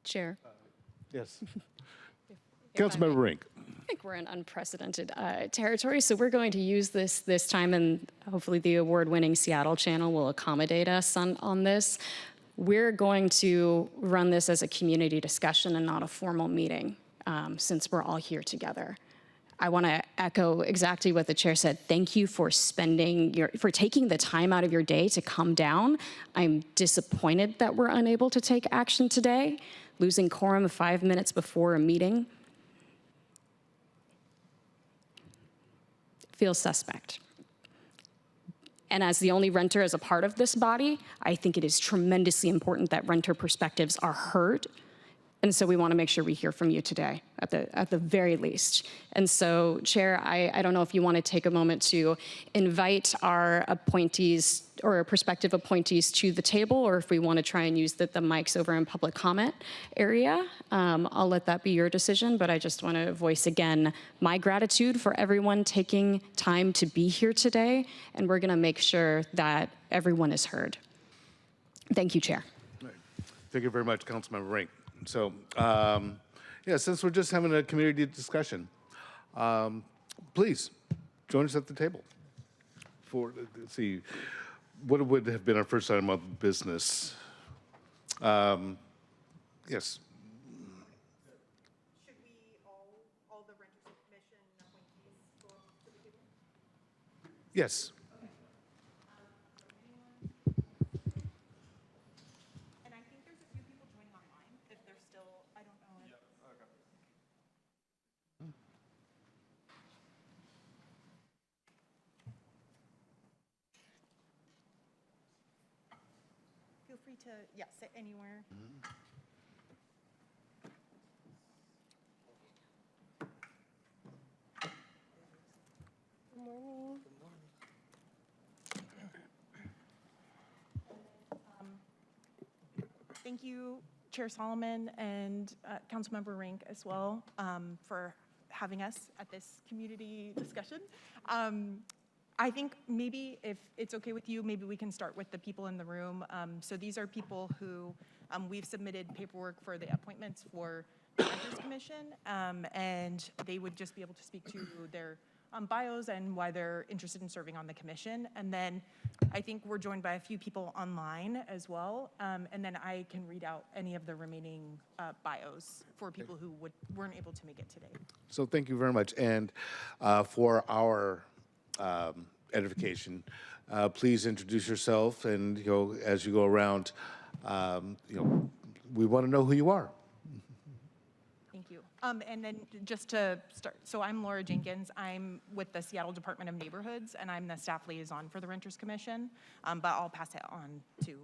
Chair. Yes. Councilmember Rink. I think we're in unprecedented territory, so we're going to use this time, and hopefully the award-winning Seattle channel will accommodate us on this. We're going to run this as a community discussion and not a formal meeting, since we're all here together. I want to echo exactly what the chair said. Thank you for for taking the time out of your day to come down. I'm disappointed that we're unable to take action today. Losing quorum 5 minutes before a meeting feels suspect. And as the only renter as a part of this body, I think it is tremendously important that renter perspectives are heard. And so we want to make sure we hear from you today at the very least. And so, Chair, I don't know if you want to take a moment to invite our appointees or prospective appointees to the table, or if we want to try and use the mics over in public comment area. I'll let that be your decision, but I just want to voice again my gratitude for everyone taking time to be here today, and we're going to make sure that everyone is heard. Thank you, Chair. Thank you very much, Councilmember Rink. So, yeah, since we're just having a community discussion, please join us at the table. Let's see, what would have been our first item of business? Yes. Should we all the Renters Commission appointees go to the table? Yes. And I think there's a few people joining online. If they're still, I don't know. Yeah. Okay. Feel free to, sit anywhere. Good morning. Thank you, Chair Solomon and Councilmember Rink as well for having us at this community discussion. I think maybe if it's okay with you, maybe we can start with the people in the room. So these are people who we've submitted paperwork for the appointments for the Renters Commission, and they would just be able to speak to their bios and why they're interested in serving on the commission. And then I think we're joined by a few people online as well. And then I can read out any of the remaining bios for people who weren't able to make it today. So thank you very much. And for our edification, please introduce yourself, and as you go around, we want to know who you are. Thank you. And then just to start, so I'm Laura Jenkins. I'm with the Seattle Department of Neighborhoods, and I'm the staff liaison for the Renters Commission, but I'll pass it on to.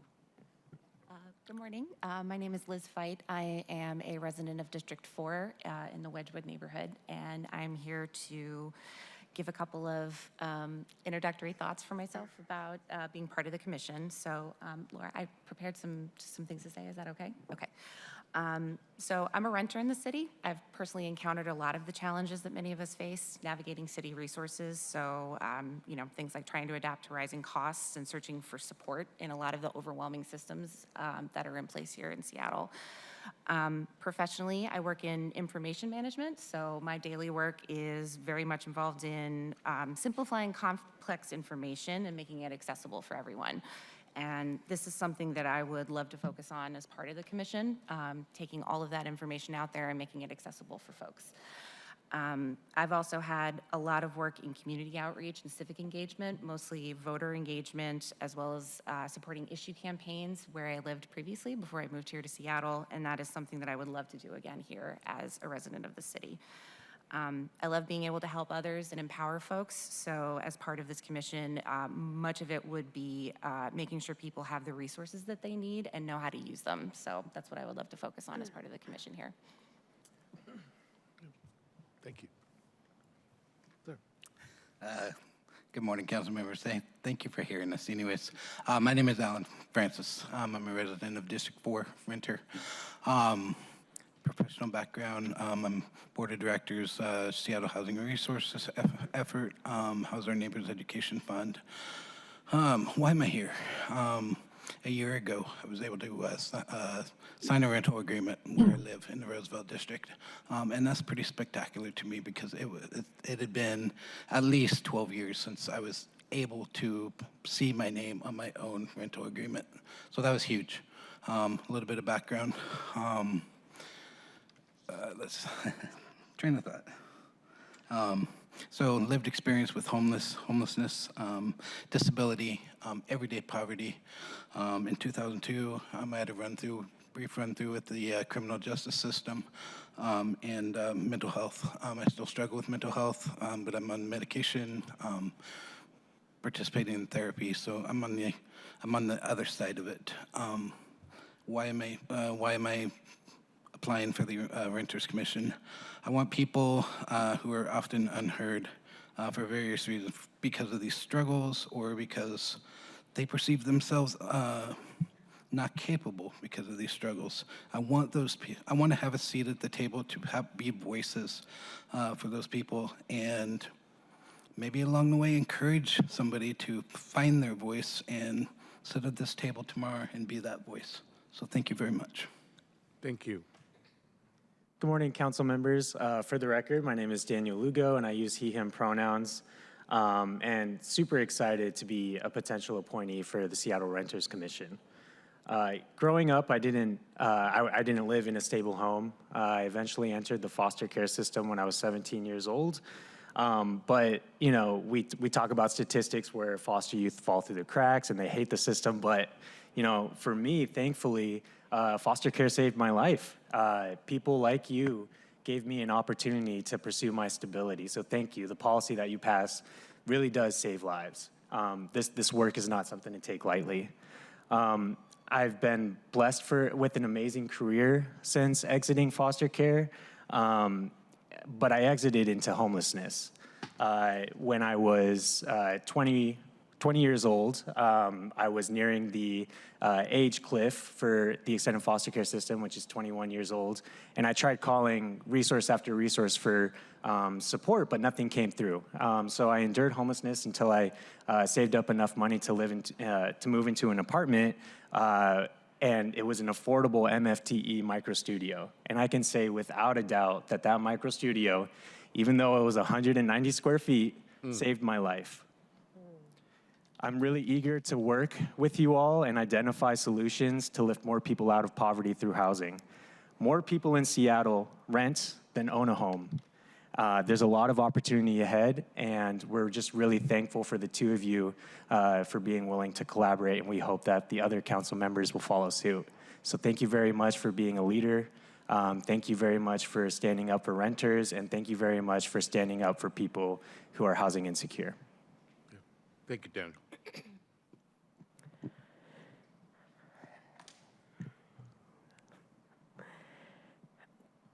Good morning. My name is Liz Fight. I am a resident of District 4 in the Wedgwood neighborhood, and I'm here to give a couple of introductory thoughts for myself about being part of the commission. So, Laura, I prepared some things to say. Is that okay? Okay. So I'm a renter in the city. I've personally encountered a lot of the challenges that many of us face navigating city resources. So, things like trying to adapt to rising costs and searching for support in a lot of the overwhelming systems that are in place here in Seattle. Professionally, I work in information management, so my daily work is very much involved in simplifying complex information and making it accessible for everyone. And this is something that I would love to focus on as part of the commission, taking all of that information out there and making it accessible for folks. I've also had a lot of work in community outreach and civic engagement, mostly voter engagement, as well as supporting issue campaigns where I lived previously before I moved here to Seattle, and that is something that I would love to do again here as a resident of the city. I love being able to help others and empower folks, so as part of this commission, much of it would be making sure people have the resources that they need and know how to use them. So that's what I would love to focus on as part of the commission here. Thank you. Sir. Good morning, council members. Thank you for hearing us. Anyways, my name is Alan Francis. I'm a resident of District 4, renter. Professional background, I'm board of directors, Seattle Housing Resources Effort, House Our Neighbors Education Fund. Why am I here? a year ago, I was able to sign a rental agreement where I live in the Roosevelt District. And that's pretty spectacular to me because it had been at least 12 years since I was able to see my name on my own rental agreement. So that was huge. A little bit of background. Let's train of thought. So lived experience with homelessness, disability, everyday poverty. In 2002, I had a brief run through with the criminal justice system and mental health. I still struggle with mental health, but I'm on medication, participating in therapy. So I'm on the other side of it. Why am I applying for the Renters Commission? I want people who are often unheard for various reasons, because of these struggles or because they perceive themselves not capable because of these struggles. I want to have a seat at the table to be voices for those people, and maybe along the way encourage somebody to find their voice and sit at this table tomorrow and be that voice. So thank you very much. Thank you. Good morning, council members. For the record, my name is Daniel Lugo, and I use he, him pronouns, and super excited to be a potential appointee for the Seattle Renters Commission. Growing up, I didn't live in a stable home. I eventually entered the foster care system when I was 17 years old. But, you know, we talk about statistics where foster youth fall through the cracks and they hate the system. But, you know, for me, thankfully, foster care saved my life. People like you gave me an opportunity to pursue my stability. So thank you. The policy that you pass really does save lives. This work is not something to take lightly. I've been blessed with an amazing career since exiting foster care, but I exited into homelessness. When I was 20 years old, I was nearing the age cliff for the extended foster care system, which is 21 years old. And I tried calling resource after resource for support, but nothing came through. So I endured homelessness until I saved up enough money to move into an apartment. And it was an affordable MFTE micro studio. And I can say without a doubt that micro studio, even though it was 190 square feet, saved my life. I'm really eager to work with you all and identify solutions to lift more people out of poverty through housing. More people in Seattle rent than own a home. There's a lot of opportunity ahead, and we're just really thankful for the two of you for being willing to collaborate, and we hope that the other council members will follow suit. So thank you very much for being a leader. Thank you very much for standing up for renters, and thank you very much for standing up for people who are housing insecure. Thank you, Dan.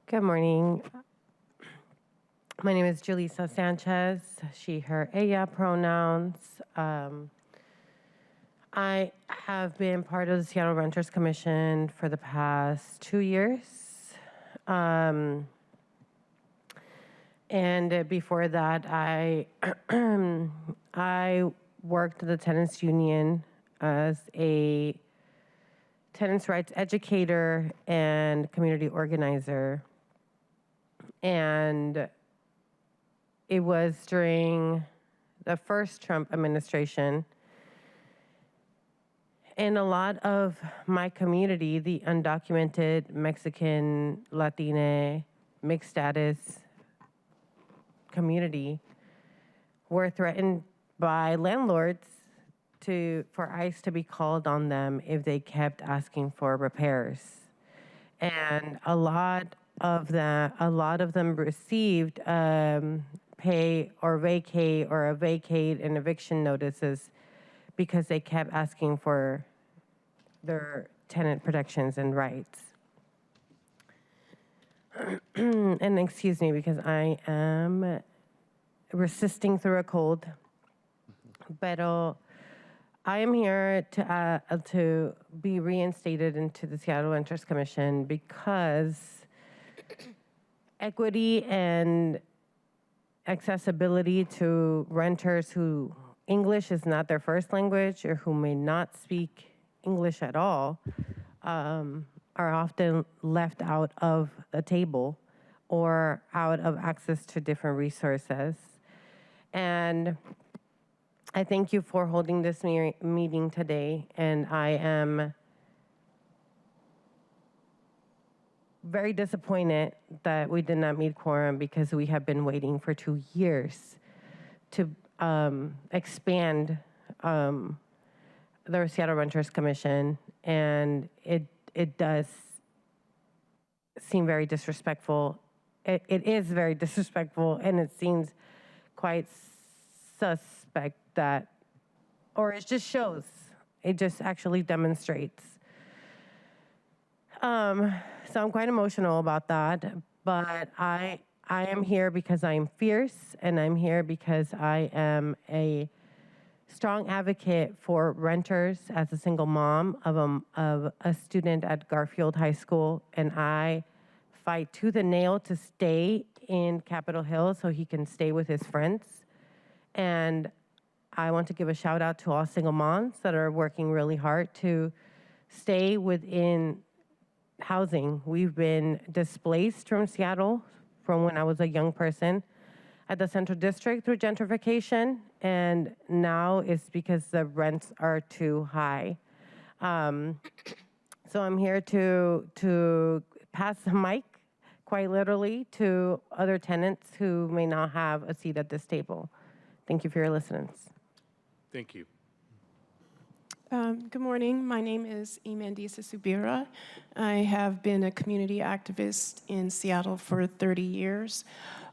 Good morning. My name is Julissa Sanchez, she, her, ella pronouns. I have been part of the Seattle Renters Commission for the past 2 years. And before that, I worked at the tenants union as a tenants' rights educator and community organizer. And it was during the first Trump administration. And a lot of my community, the undocumented Mexican, Latina, mixed status community, were threatened by landlords for ICE to be called on them if they kept asking for repairs. And a lot of them received pay or vacate or vacate and eviction notices because they kept asking for their tenant protections and rights. And excuse me, because I am resisting through a cold. But I am here to be reinstated into the Seattle Renters Commission because equity and accessibility to renters who English is not their first language or who may not speak English at all are often left out of the table or out of access to different resources. And I thank you for holding this meeting today, and I am very disappointed that we did not meet quorum because we have been waiting for 2 years to expand the Seattle Renters Commission, and it does seem very disrespectful. It is very disrespectful, and it seems quite suspect that, or it just shows, it just actually demonstrates. So I'm quite emotional about that, but I am here because I am fierce, and I'm here because I am a strong advocate for renters as a single mom of a student at Garfield High School, and I fight tooth and nail to stay in Capitol Hill so he can stay with his friends. And I want to give a shout out to all single moms that are working really hard to stay within housing. We've been displaced from Seattle from when I was a young person at the Central District through gentrification, and now it's because the rents are too high. So I'm here to pass the mic, quite literally, to other tenants who may not have a seat at this table. Thank you for your listeners. Thank you. Good morning. My name is Imandisa Subira. I have been a community activist in Seattle for 30 years.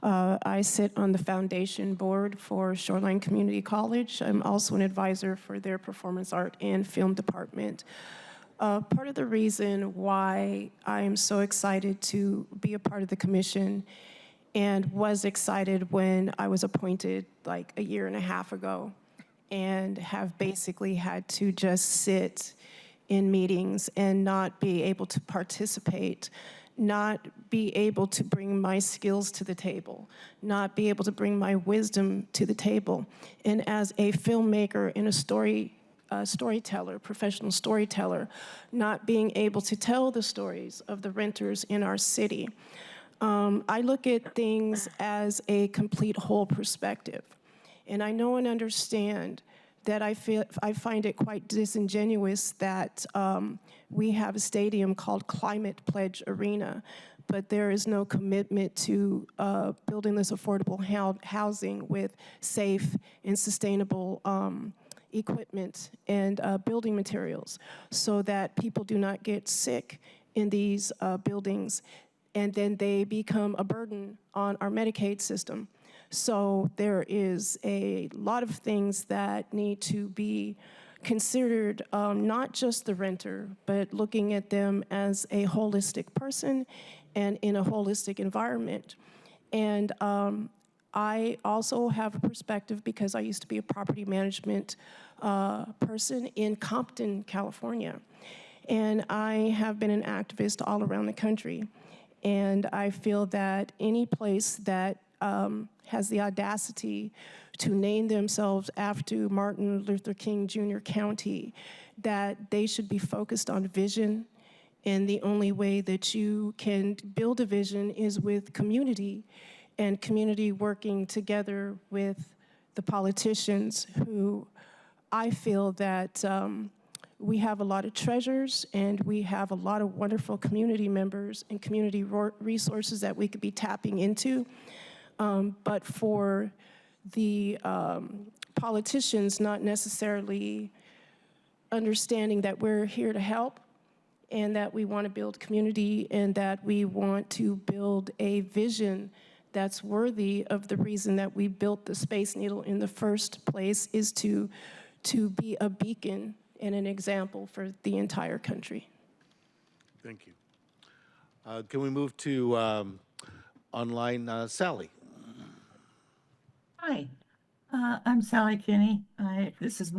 I sit on the foundation board for Shoreline Community College. I'm also an advisor for their performance art and film department. Part of the reason why I am so excited to be a part of the commission and was excited when I was appointed like a year and a half ago, and have basically had to just sit in meetings and not be able to participate, not be able to bring my skills to the table, not be able to bring my wisdom to the table. And as a filmmaker and a storyteller, professional storyteller, not being able to tell the stories of the renters in our city. I look at things as a complete whole perspective. And I know and understand that I find it quite disingenuous that we have a stadium called Climate Pledge Arena, but there is no commitment to building this affordable housing with safe and sustainable equipment and building materials so that people do not get sick in these buildings, and then they become a burden on our Medicaid system. So there is a lot of things that need to be considered, not just the renter, but looking at them as a holistic person and in a holistic environment. And I also have a perspective because I used to be a property management person in Compton, California. And I have been an activist all around the country. And I feel that any place that has the audacity to name themselves after Martin Luther King Jr. County, that they should be focused on vision. And the only way that you can build a vision is with community, and community working together with the politicians who I feel that we have a lot of treasures and we have a lot of wonderful community members and community resources that we could be tapping into. But for the politicians not necessarily understanding that we're here to help and that we want to build community and that we want to build a vision that's worthy of the reason that we built the Space Needle in the first place, is to be a beacon and an example for the entire country. Thank you. Can we move to online, Sally? Hi, I'm Sally Kinney. This is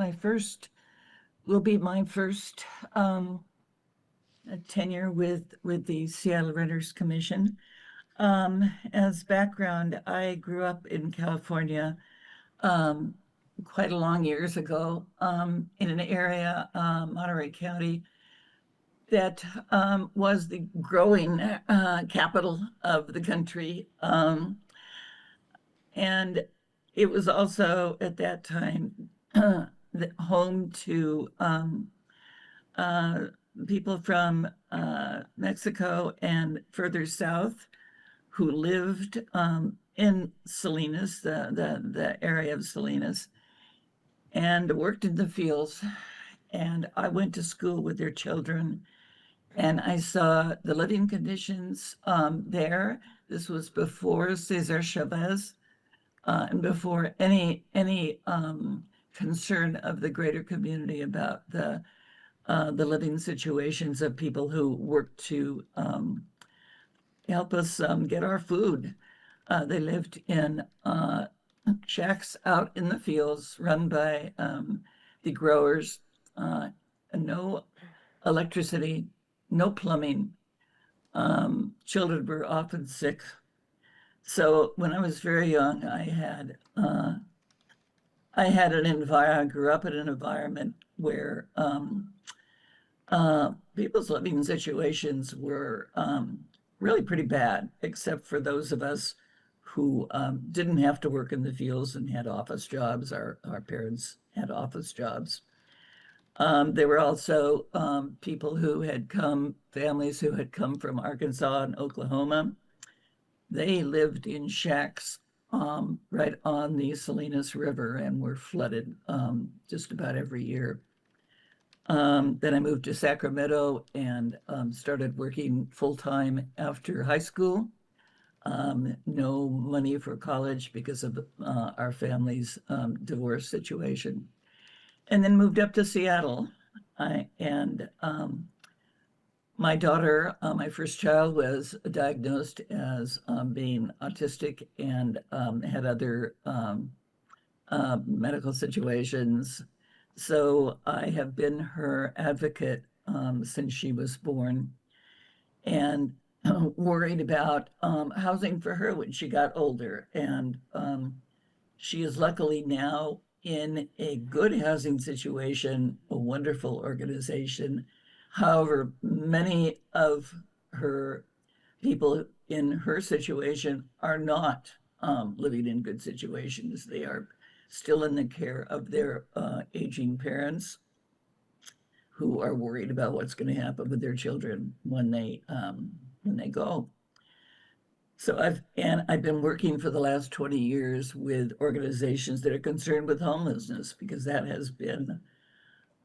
will be my first tenure with the Seattle Renters Commission. As background, I grew up in California quite a long years ago in an area, Monterey County, that was the growing capital of the country. And it was also at that time home to people from Mexico and further south who lived in Salinas, the area of Salinas, and worked in the fields. And I went to school with their children, and I saw the living conditions there. This was before Cesar Chavez and before any concern of the greater community about the living situations of people who worked to help us get our food. They lived in shacks out in the fields run by the growers, no electricity, no plumbing. Children were often sick. So when I was very young, I grew up in an environment where people's living situations were really pretty bad, except for those of us who didn't have to work in the fields and had office jobs. Our parents had office jobs. There were also people who had come, families who had come from Arkansas and Oklahoma. They lived in shacks right on the Salinas River and were flooded just about every year. Then I moved to Sacramento and started working full-time after high school. No money for college because of our family's divorce situation. And then moved up to Seattle. And my daughter, my first child, was diagnosed as being autistic and had other medical situations. So I have been her advocate since she was born, and worried about housing for her when she got older. And she is luckily now in a good housing situation, a wonderful organization. However, many of her people in her situation are not living in good situations. They are still in the care of their aging parents who are worried about what's going to happen with their children when they go. So I've been working for the last 20 years with organizations that are concerned with homelessness because that has been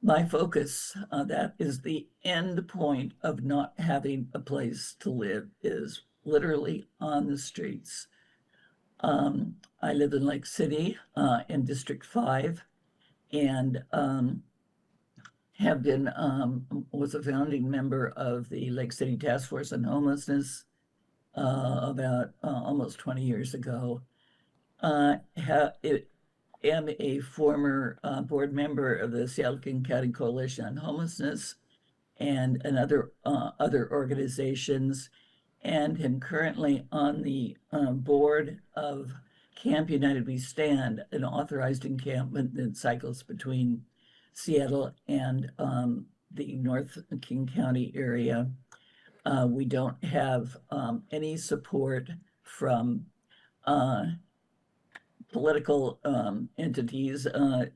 my focus. That is the end point of not having a place to live, is literally on the streets. I live in Lake City in District 5 and was a founding member of the Lake City Task Force on Homelessness about almost 20 years ago. Am a former board member of the Seattle-King County Coalition on Homelessness and other organizations, and am currently on the board of Camp United We Stand, an authorized encampment that cycles between Seattle and the North King County area. We don't have any support from political entities, the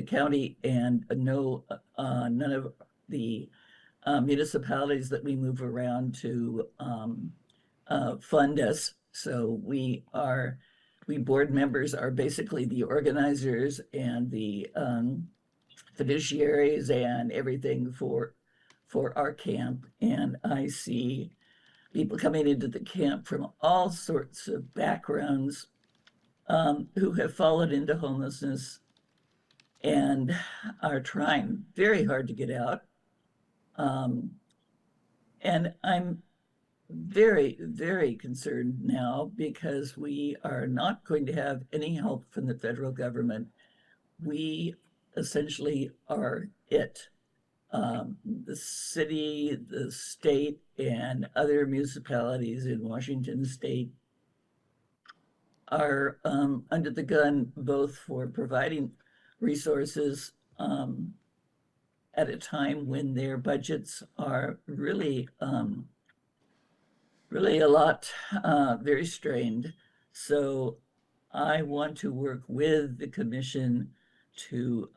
county and none of the municipalities that we move around to fund us. So we board members are basically the organizers and the fiduciaries and everything for our camp. And I see people coming into the camp from all sorts of backgrounds who have fallen into homelessness and are trying very hard to get out. And I'm very, very concerned now because we are not going to have any help from the federal government. We essentially are it. The city, the state, and other municipalities in Washington state are under the gun both for providing resources at a time when their budgets are really, really a lot, very strained. So I want to work with the commission to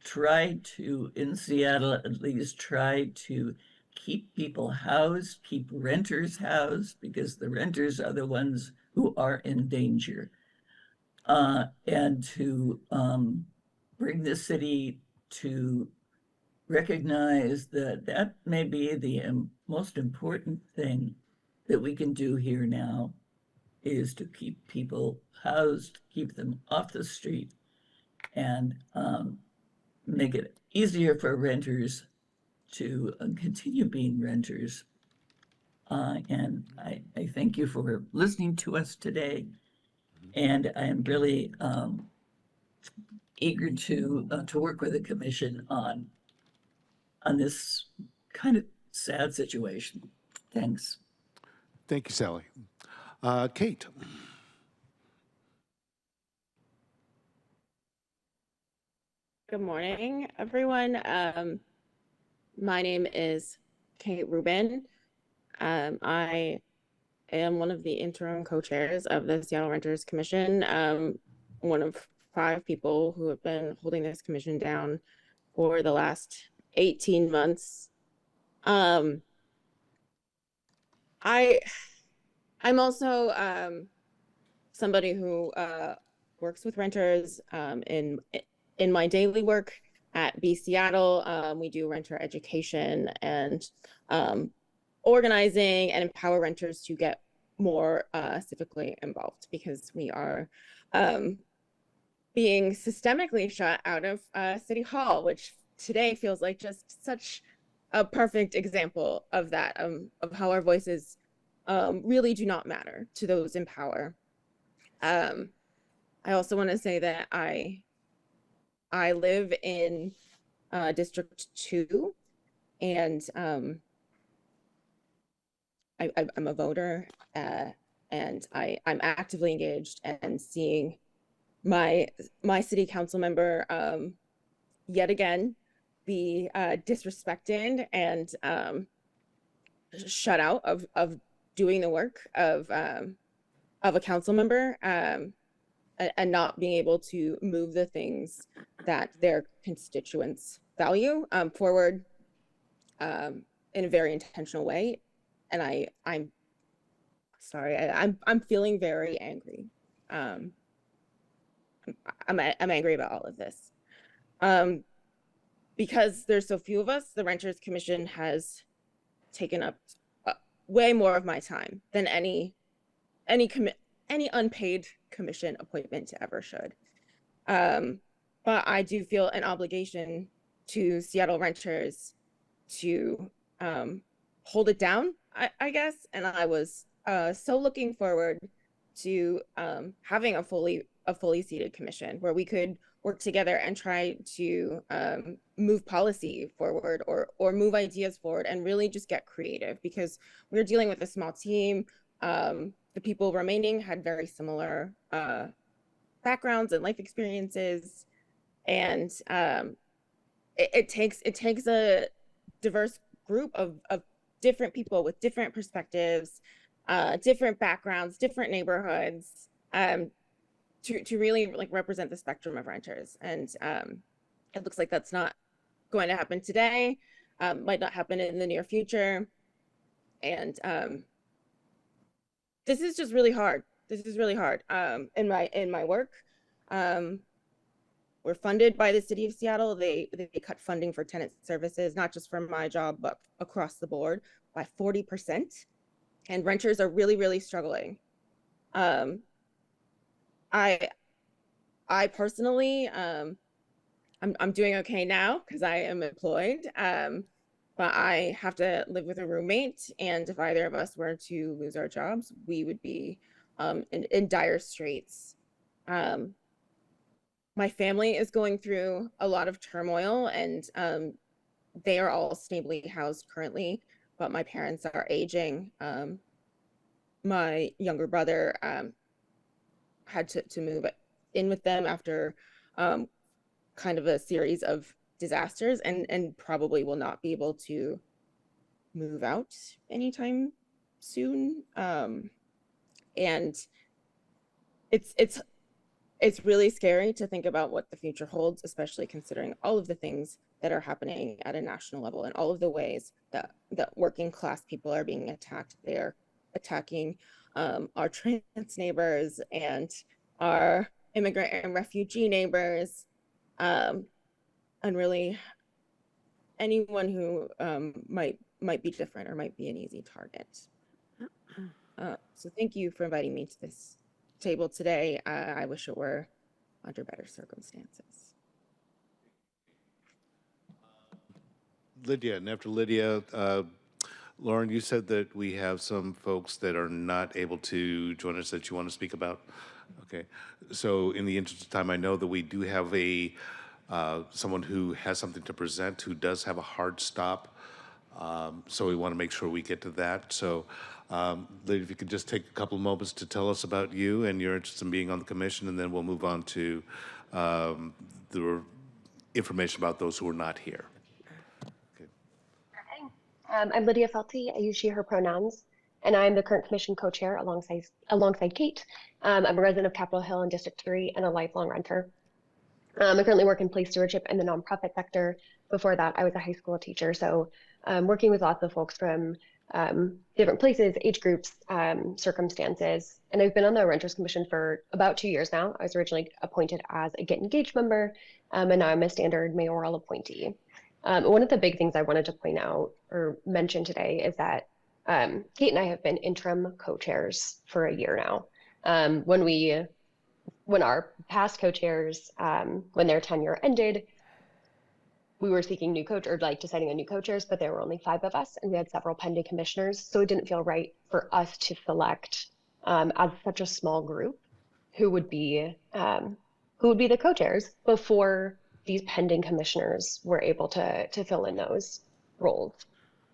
try to, in Seattle at least, try to keep people housed, keep renters housed, because the renters are the ones who are in danger. And to bring the city to recognize that that may be the most important thing that we can do here now, is to keep people housed, keep them off the street, and make it easier for renters to continue being renters. And I thank you for listening to us today. And I am really eager to work with the commission on this kind of sad situation. Thanks. Thank you, Sally. Kate. Good morning, everyone. My name is Kate Rubin. I am one of the interim co-chairs of the Seattle Renters Commission, one of 5 people who have been holding this commission down for the last 18 months. I'm also somebody who works with renters in my daily work at B Seattle. We do renter education and organizing and empower renters to get more civically involved, because we are being systemically shut out of City Hall, which today feels like just such a perfect example of that, of how our voices really do not matter to those in power. I also want to say that I live in District 2, and I'm a voter, and I'm actively engaged and seeing my city council member yet again be disrespected and shut out of doing the work of a council member, and not being able to move the things that their constituents value forward in a very intentional way. And I'm sorry, I'm feeling very angry. I'm angry about all of this. Because there's so few of us, the Renters Commission has taken up way more of my time than any unpaid commission appointment ever should. But I do feel an obligation to Seattle renters to hold it down, I guess. And I was so looking forward to having a fully seated commission where we could work together and try to move policy forward or move ideas forward and really just get creative, because we're dealing with a small team. The people remaining had very similar backgrounds and life experiences, and it takes a diverse group of different people with different perspectives, different backgrounds, different neighborhoods, to really like represent the spectrum of renters. And it looks like that's not going to happen today, might not happen in the near future. And this is just really hard. This is really hard in my work. We're funded by the city of Seattle. They cut funding for tenant services, not just for my job, but across the board by 40%. And renters are really, really struggling. I personally, I'm doing okay now because I am employed, but I have to live with a roommate. And if either of us were to lose our jobs, we would be in dire straits. My family is going through a lot of turmoil, and they are all stably housed currently, but my parents are aging. my younger brother had to move in with them after kind of a series of disasters, and probably will not be able to move out anytime soon. And it's really scary to think about what the future holds, especially considering all of the things that are happening at a national level and all of the ways that working class people are being attacked. They are attacking our trans neighbors and our immigrant and refugee neighbors, and really anyone who might be different or might be an easy target. So thank you for inviting me to this table today. I wish it were under better circumstances. Lydia, and after Lydia, Lauren, you said that we have some folks that are not able to join us that you want to speak about. Okay, so in the interest of time, I know that we do have someone who has something to present who does have a hard stop. So we want to make sure we get to that. So, Lydia, if you could just take a couple of moments to tell us about you and your interest in being on the commission, and then we'll move on to the information about those who are not here. I'm Lydia Felty. I use she, her pronouns, and I'm the current commission co-chair alongside Kate. I'm a resident of Capitol Hill in District 3 and a lifelong renter. I currently work in place stewardship in the nonprofit sector. Before that, I was a high school teacher, so working with lots of folks from different places, age groups, circumstances. And I've been on the Renters Commission for about 2 years now. I was originally appointed as a Get Engaged member, and now I'm a standard mayoral appointee. One of the big things I wanted to point out or mention today is that Kate and I have been interim co-chairs for a year now. When our past co-chairs, when their tenure ended, we were seeking new coach or like deciding on new co-chairs, but there were only 5 of us and we had several pending commissioners. So it didn't feel right for us to select as such a small group who would be the co-chairs before these pending commissioners were able to fill in those roles.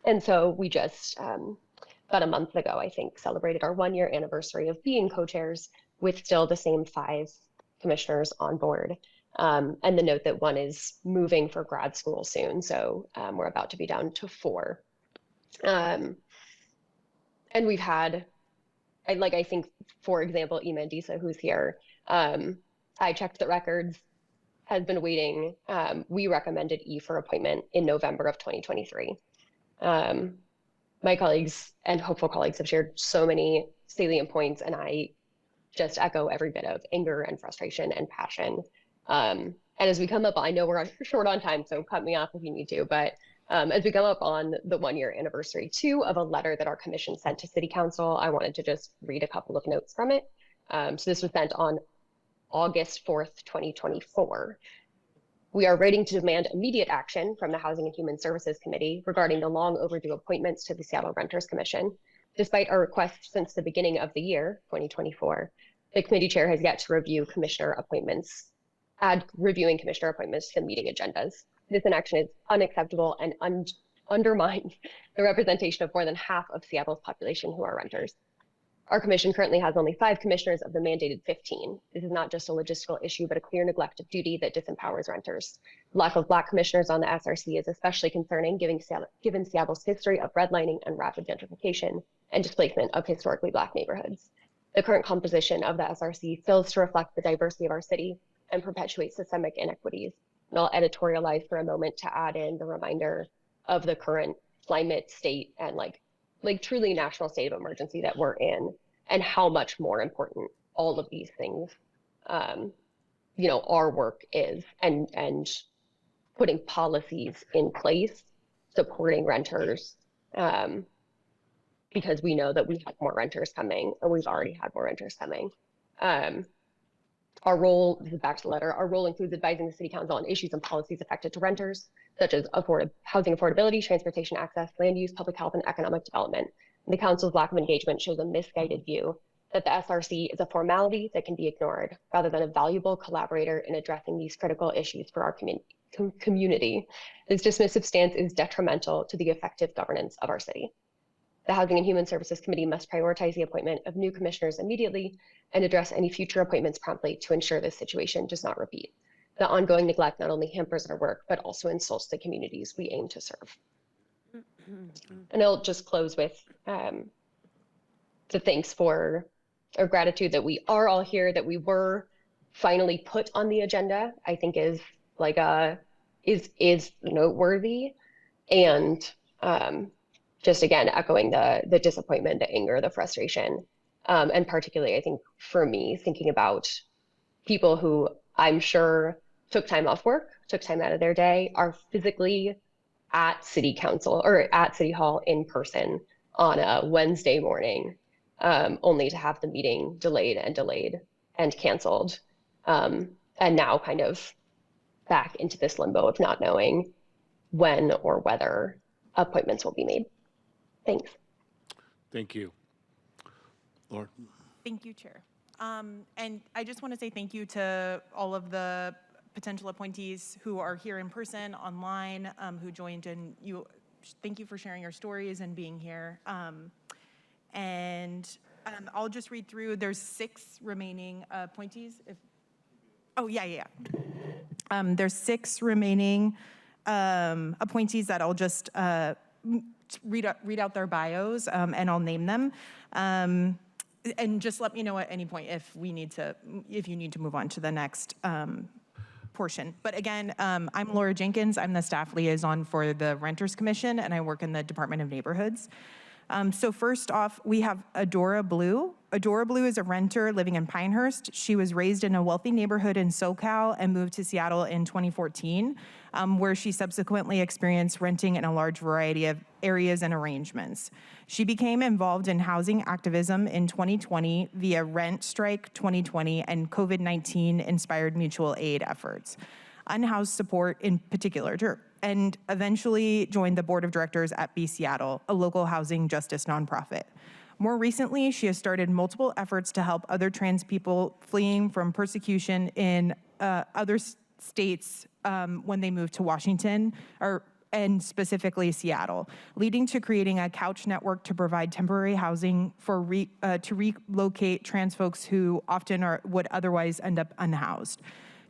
And so we just, about a month ago, I think, celebrated our 1-year anniversary of being co-chairs with still the same 5 commissioners on board. And the note that one is moving for grad school soon. So we're about to be down to 4. And we've had, I think, for example, Imandisa, who's here, I checked the records, has been waiting. We recommended E for appointment in November of 2023. My colleagues and hopeful colleagues have shared so many salient points, and I just echo every bit of anger and frustration and passion. And as we come up, I know we're short on time, so cut me off if you need to, but as we come up on the 1-year anniversary too of a letter that our commission sent to City Council, I wanted to just read a couple of notes from it. So this was sent on August 4th, 2024. We are writing to demand immediate action from the Housing and Human Services Committee regarding the long overdue appointments to the Seattle Renters Commission. Despite our request since the beginning of the year, 2024, the committee chair has yet to review commissioner appointments, add reviewing commissioner appointments to the meeting agendas. This inaction is unacceptable and undermines the representation of more than half of Seattle's population who are renters. Our commission currently has only 5 commissioners of the mandated 15. This is not just a logistical issue, but a clear neglect of duty that disempowers renters. Lack of Black commissioners on the SRC is especially concerning given Seattle's history of redlining and rapid gentrification and displacement of historically Black neighborhoods. The current composition of the SRC fails to reflect the diversity of our city and perpetuates systemic inequities. And I'll editorialize for a moment to add in the reminder of the current climate state and like truly national state of emergency that we're in, and how much more important all of these things, our work is, and putting policies in place, supporting renters, because we know that we have more renters coming, and we've already had more renters coming. Our role, this is back to the letter, our role includes advising the City Council on issues and policies affected to renters, such as housing affordability, transportation access, land use, public health, and economic development. And the Council's lack of engagement shows a misguided view that the SRC is a formality that can be ignored, rather than a valuable collaborator in addressing these critical issues for our community. This dismissive stance is detrimental to the effective governance of our city. The Housing and Human Services Committee must prioritize the appointment of new commissioners immediately and address any future appointments promptly to ensure this situation does not repeat. The ongoing neglect not only hampers our work, but also insults the communities we aim to serve. And I'll just close with the thanks for, or gratitude that we are all here, that we were finally put on the agenda, I think is like is noteworthy. And just again, echoing the disappointment, the anger, the frustration, and particularly, I think for me, thinking about people who I'm sure took time off work, took time out of their day, are physically at City Council or at City Hall in person on a Wednesday morning, only to have the meeting delayed and canceled, and now kind of back into this limbo of not knowing when or whether appointments will be made. Thanks. Thank you. Lauren? Thank you, Chair. And I just want to say thank you to all of the potential appointees who are here in person, online, who joined, and thank you for sharing your stories and being here. I'll just read through. There's 6 remaining appointees. There's 6 remaining appointees that I'll just read out their bios, and I'll name them. And just let me know at any point if you need to move on to the next portion. But again, I'm Laura Jenkins. I'm the staff liaison for the Renters Commission, and I work in the Department of Neighborhoods. So first off, we have Adora Blue. Adora Blue is a renter living in Pinehurst. She was raised in a wealthy neighborhood in SoCal and moved to Seattle in 2014, where she subsequently experienced renting in a large variety of areas and arrangements. She became involved in housing activism in 2020 via Rent Strike 2020 and COVID-19 inspired mutual aid efforts, unhoused support in particular, and eventually joined the board of directors at Be Seattle, a local housing justice nonprofit. More recently, she has started multiple efforts to help other trans people fleeing from persecution in other states when they move to Washington, and specifically Seattle, leading to creating a couch network to provide temporary housing for to relocate trans folks who often would otherwise end up unhoused.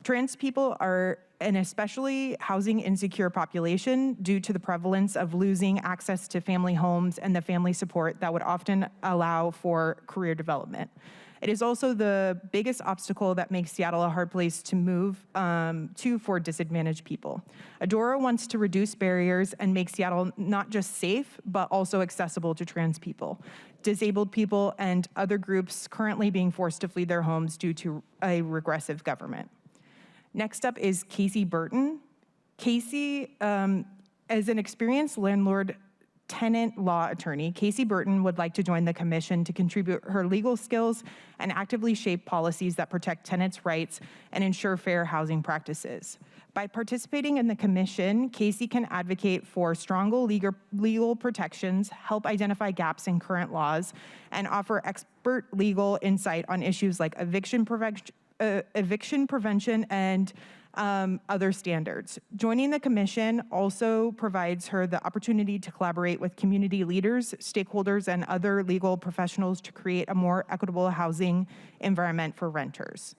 Trans people are an especially housing insecure population due to the prevalence of losing access to family homes and the family support that would often allow for career development. It is also the biggest obstacle that makes Seattle a hard place to move to for disadvantaged people. Adora wants to reduce barriers and make Seattle not just safe, but also accessible to trans people, disabled people, and other groups currently being forced to flee their homes due to a regressive government. Next up is Casey Burton. Casey, as an experienced landlord tenant law attorney, Casey Burton would like to join the commission to contribute her legal skills and actively shape policies that protect tenants' rights and ensure fair housing practices. By participating in the commission, Casey can advocate for stronger legal protections, help identify gaps in current laws, and offer expert legal insight on issues like eviction prevention and other standards. Joining the commission also provides her the opportunity to collaborate with community leaders, stakeholders, and other legal professionals to create a more equitable housing environment for renters.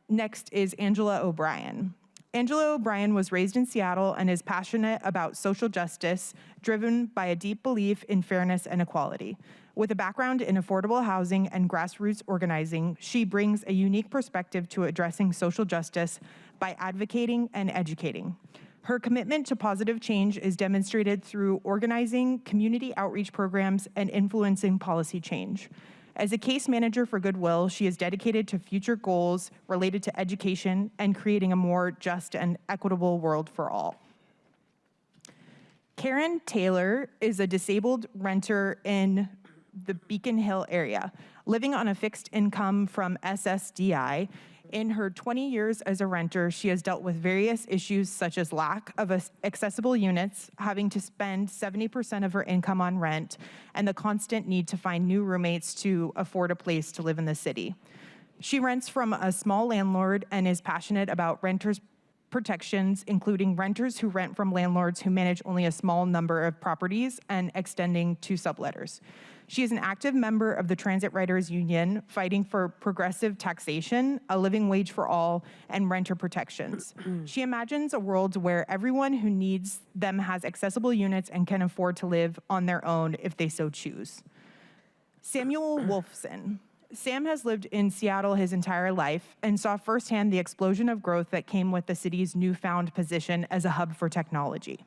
Next is Angela O'Brien. Angela O'Brien was raised in Seattle and is passionate about social justice, driven by a deep belief in fairness and equality. With a background in affordable housing and grassroots organizing, she brings a unique perspective to addressing social justice by advocating and educating. Her commitment to positive change is demonstrated through organizing community outreach programs and influencing policy change. As a case manager for Goodwill, she is dedicated to future goals related to education and creating a more just and equitable world for all. Karen Taylor is a disabled renter in the Beacon Hill area, living on a fixed income from SSDI. In her 20 years as a renter, she has dealt with various issues such as lack of accessible units, having to spend 70% of her income on rent, and the constant need to find new roommates to afford a place to live in the city. She rents from a small landlord and is passionate about renters' protections, including renters who rent from landlords who manage only a small number of properties and extending to subletters. She is an active member of the Transit Writers Union, fighting for progressive taxation, a living wage for all, and renter protections. She imagines a world where everyone who needs them has accessible units and can afford to live on their own if they so choose. Samuel Wolfson. Sam has lived in Seattle his entire life and saw firsthand the explosion of growth that came with the city's newfound position as a hub for technology.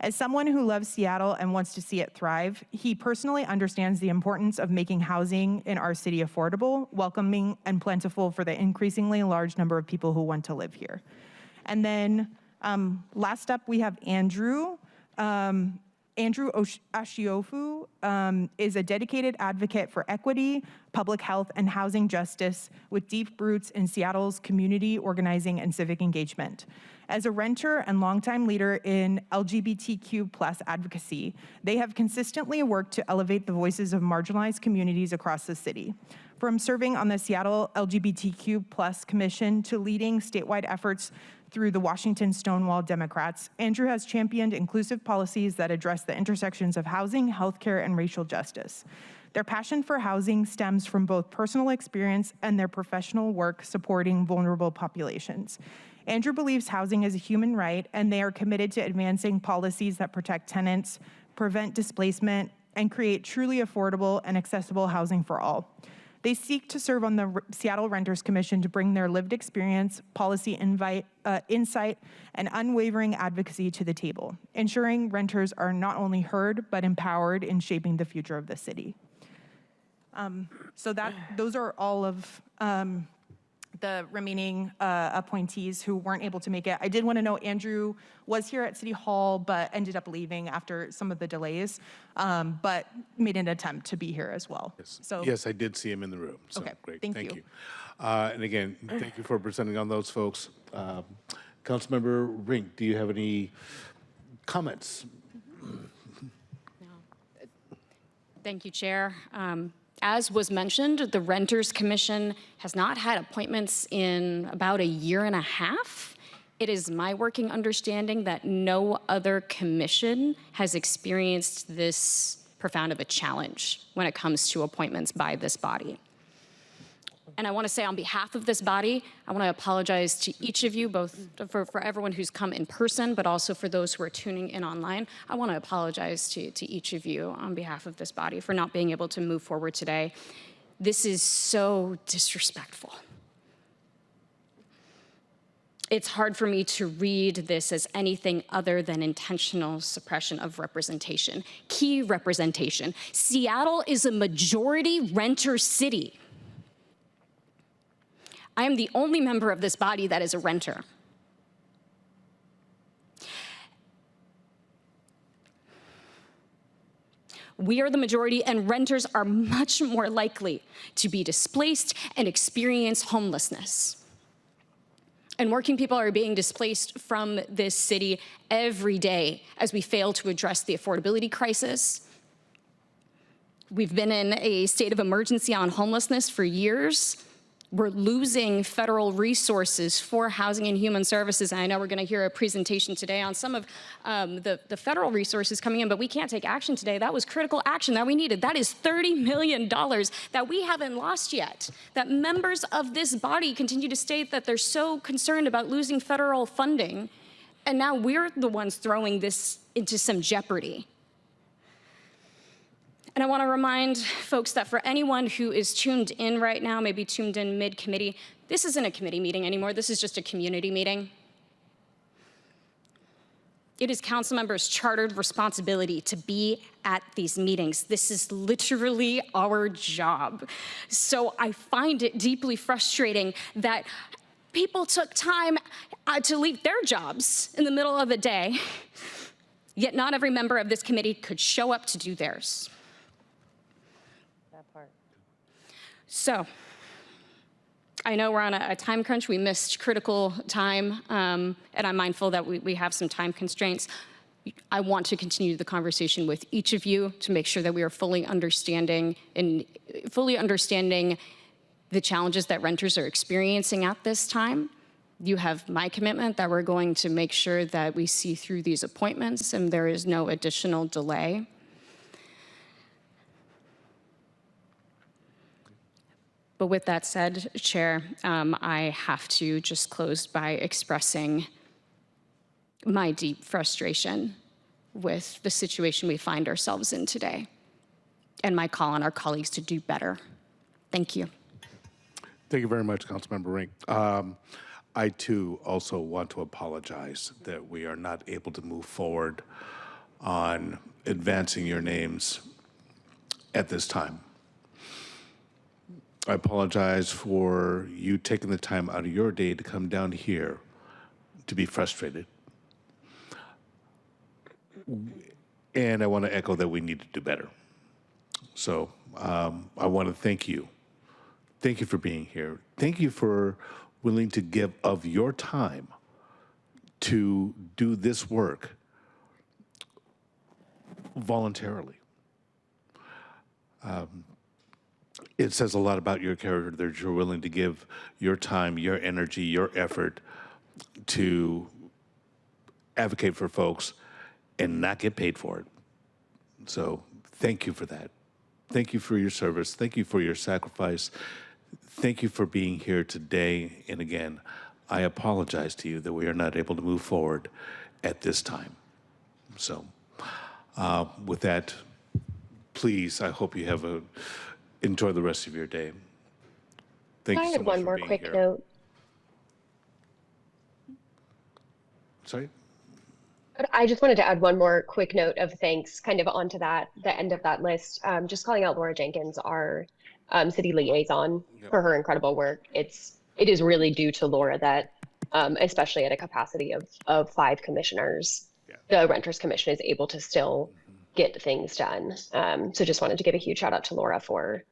As someone who loves Seattle and wants to see it thrive, he personally understands the importance of making housing in our city affordable, welcoming, and plentiful for the increasingly large number of people who want to live here. And then last up, we have Andrew. Andrew Ashiofu is a dedicated advocate for equity, public health, and housing justice with deep roots in Seattle's community organizing and civic engagement. As a renter and longtime leader in LGBTQ+ advocacy, they have consistently worked to elevate the voices of marginalized communities across the city. From serving on the Seattle LGBTQ+ Commission to leading statewide efforts through the Washington Stonewall Democrats, Andrew has championed inclusive policies that address the intersections of housing, healthcare, and racial justice. Their passion for housing stems from both personal experience and their professional work supporting vulnerable populations. Andrew believes housing is a human right, and they are committed to advancing policies that protect tenants, prevent displacement, and create truly affordable and accessible housing for all. They seek to serve on the Seattle Renters Commission to bring their lived experience, policy insight, and unwavering advocacy to the table, ensuring renters are not only heard, but empowered in shaping the future of the city. Those are all of the remaining appointees who weren't able to make it. I did want to know Andrew was here at City Hall, but ended up leaving after some of the delays, but made an attempt to be here as well. Yes, So, yes, I did see him in the room. So Okay, great. thank Thank you. And again, thank you for presenting on those folks. Councilmember Rink, do you have any comments? Thank you, Chair. As was mentioned, the Renters Commission has not had appointments in about a year and a half. It is my working understanding that no other commission has experienced this profound of a challenge when it comes to appointments by this body. And I want to say on behalf of this body, I want to apologize to each of you, both for everyone who's come in person, but also for those who are tuning in online. I want to apologize to each of you on behalf of this body for not being able to move forward today. This is so disrespectful. It's hard for me to read this as anything other than intentional suppression of representation. Key representation. Seattle is a majority renter city. I am the only member of this body that is a renter. We are the majority, and renters are much more likely to be displaced and experience homelessness. And working people are being displaced from this city every day as we fail to address the affordability crisis. We've been in a state of emergency on homelessness for years. We're losing federal resources for housing and human services. And I know we're going to hear a presentation today on some of the federal resources coming in, but we can't take action today. That was critical action that we needed. That is $30 million that we haven't lost yet. That members of this body continue to state that they're so concerned about losing federal funding, and now we're the ones throwing this into some jeopardy. And I want to remind folks that for anyone who is tuned in right now, maybe tuned in mid-committee, this isn't a committee meeting anymore. This is just a community meeting. It is council members' chartered responsibility to be at these meetings. This is literally our job. So I find it deeply frustrating that people took time to leave their jobs in the middle of the day, yet not every member of this committee could show up to do theirs. So, I know we're on a time crunch. We missed critical time, and I'm mindful that we have some time constraints. I want to continue the conversation with each of you to make sure that we are fully understanding the challenges that renters are experiencing at this time. You have my commitment that we're going to make sure that we see through these appointments and there is no additional delay. But with that said, Chair, I have to just close by expressing my deep frustration with the situation we find ourselves in today and my call on our colleagues to do better. Thank you. Thank you very much, Councilmember Rink. I too also want to apologize that we are not able to move forward on advancing your names at this time. I apologize for you taking the time out of your day to come down here to be frustrated. And I want to echo that we need to do better. So I want to thank you. Thank you for being here. Thank you for willing to give of your time to do this work voluntarily. It says a lot about your character that you're willing to give your time, your energy, your effort to advocate for folks and not get paid for it. So thank you for that. Thank you for your service. Thank you for your sacrifice. Thank you for being here today. And again, I apologize to you that we are not able to move forward at this time. So with that, please, I hope you have enjoy the rest of your day. Thank you so much for being here. I had one more quick note. Sorry? I just wanted to add one more quick note of thanks kind of onto that, the end of that list. Just calling out Laura Jenkins, our city liaison, for her incredible work. It is really due to Laura that, especially at a capacity of 5 commissioners, the Renters Commission is able to still get things done. So just wanted to give a huge shout out to Laura for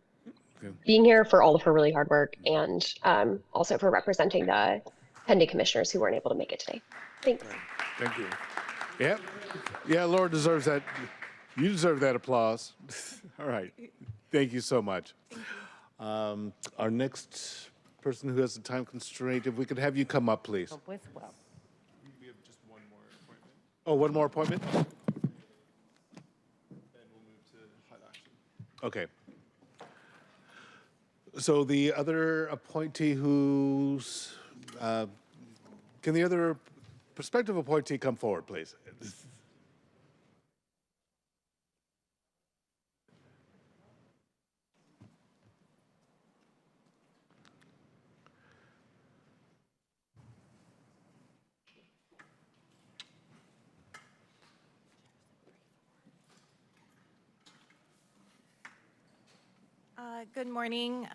being here, for all of her really hard work, and also for representing the pending commissioners who weren't able to make it today. Thanks. Thank you. Yep. Yeah, Laura deserves that. You deserve that applause. All right. Thank you so much. Our next person who has a time constraint, if we could have you come up, please. We have just one more appointment. Oh, one more appointment? Then we'll move to HUD action. Okay. So the other appointee who's, can the other prospective appointee come forward, please? Good morning,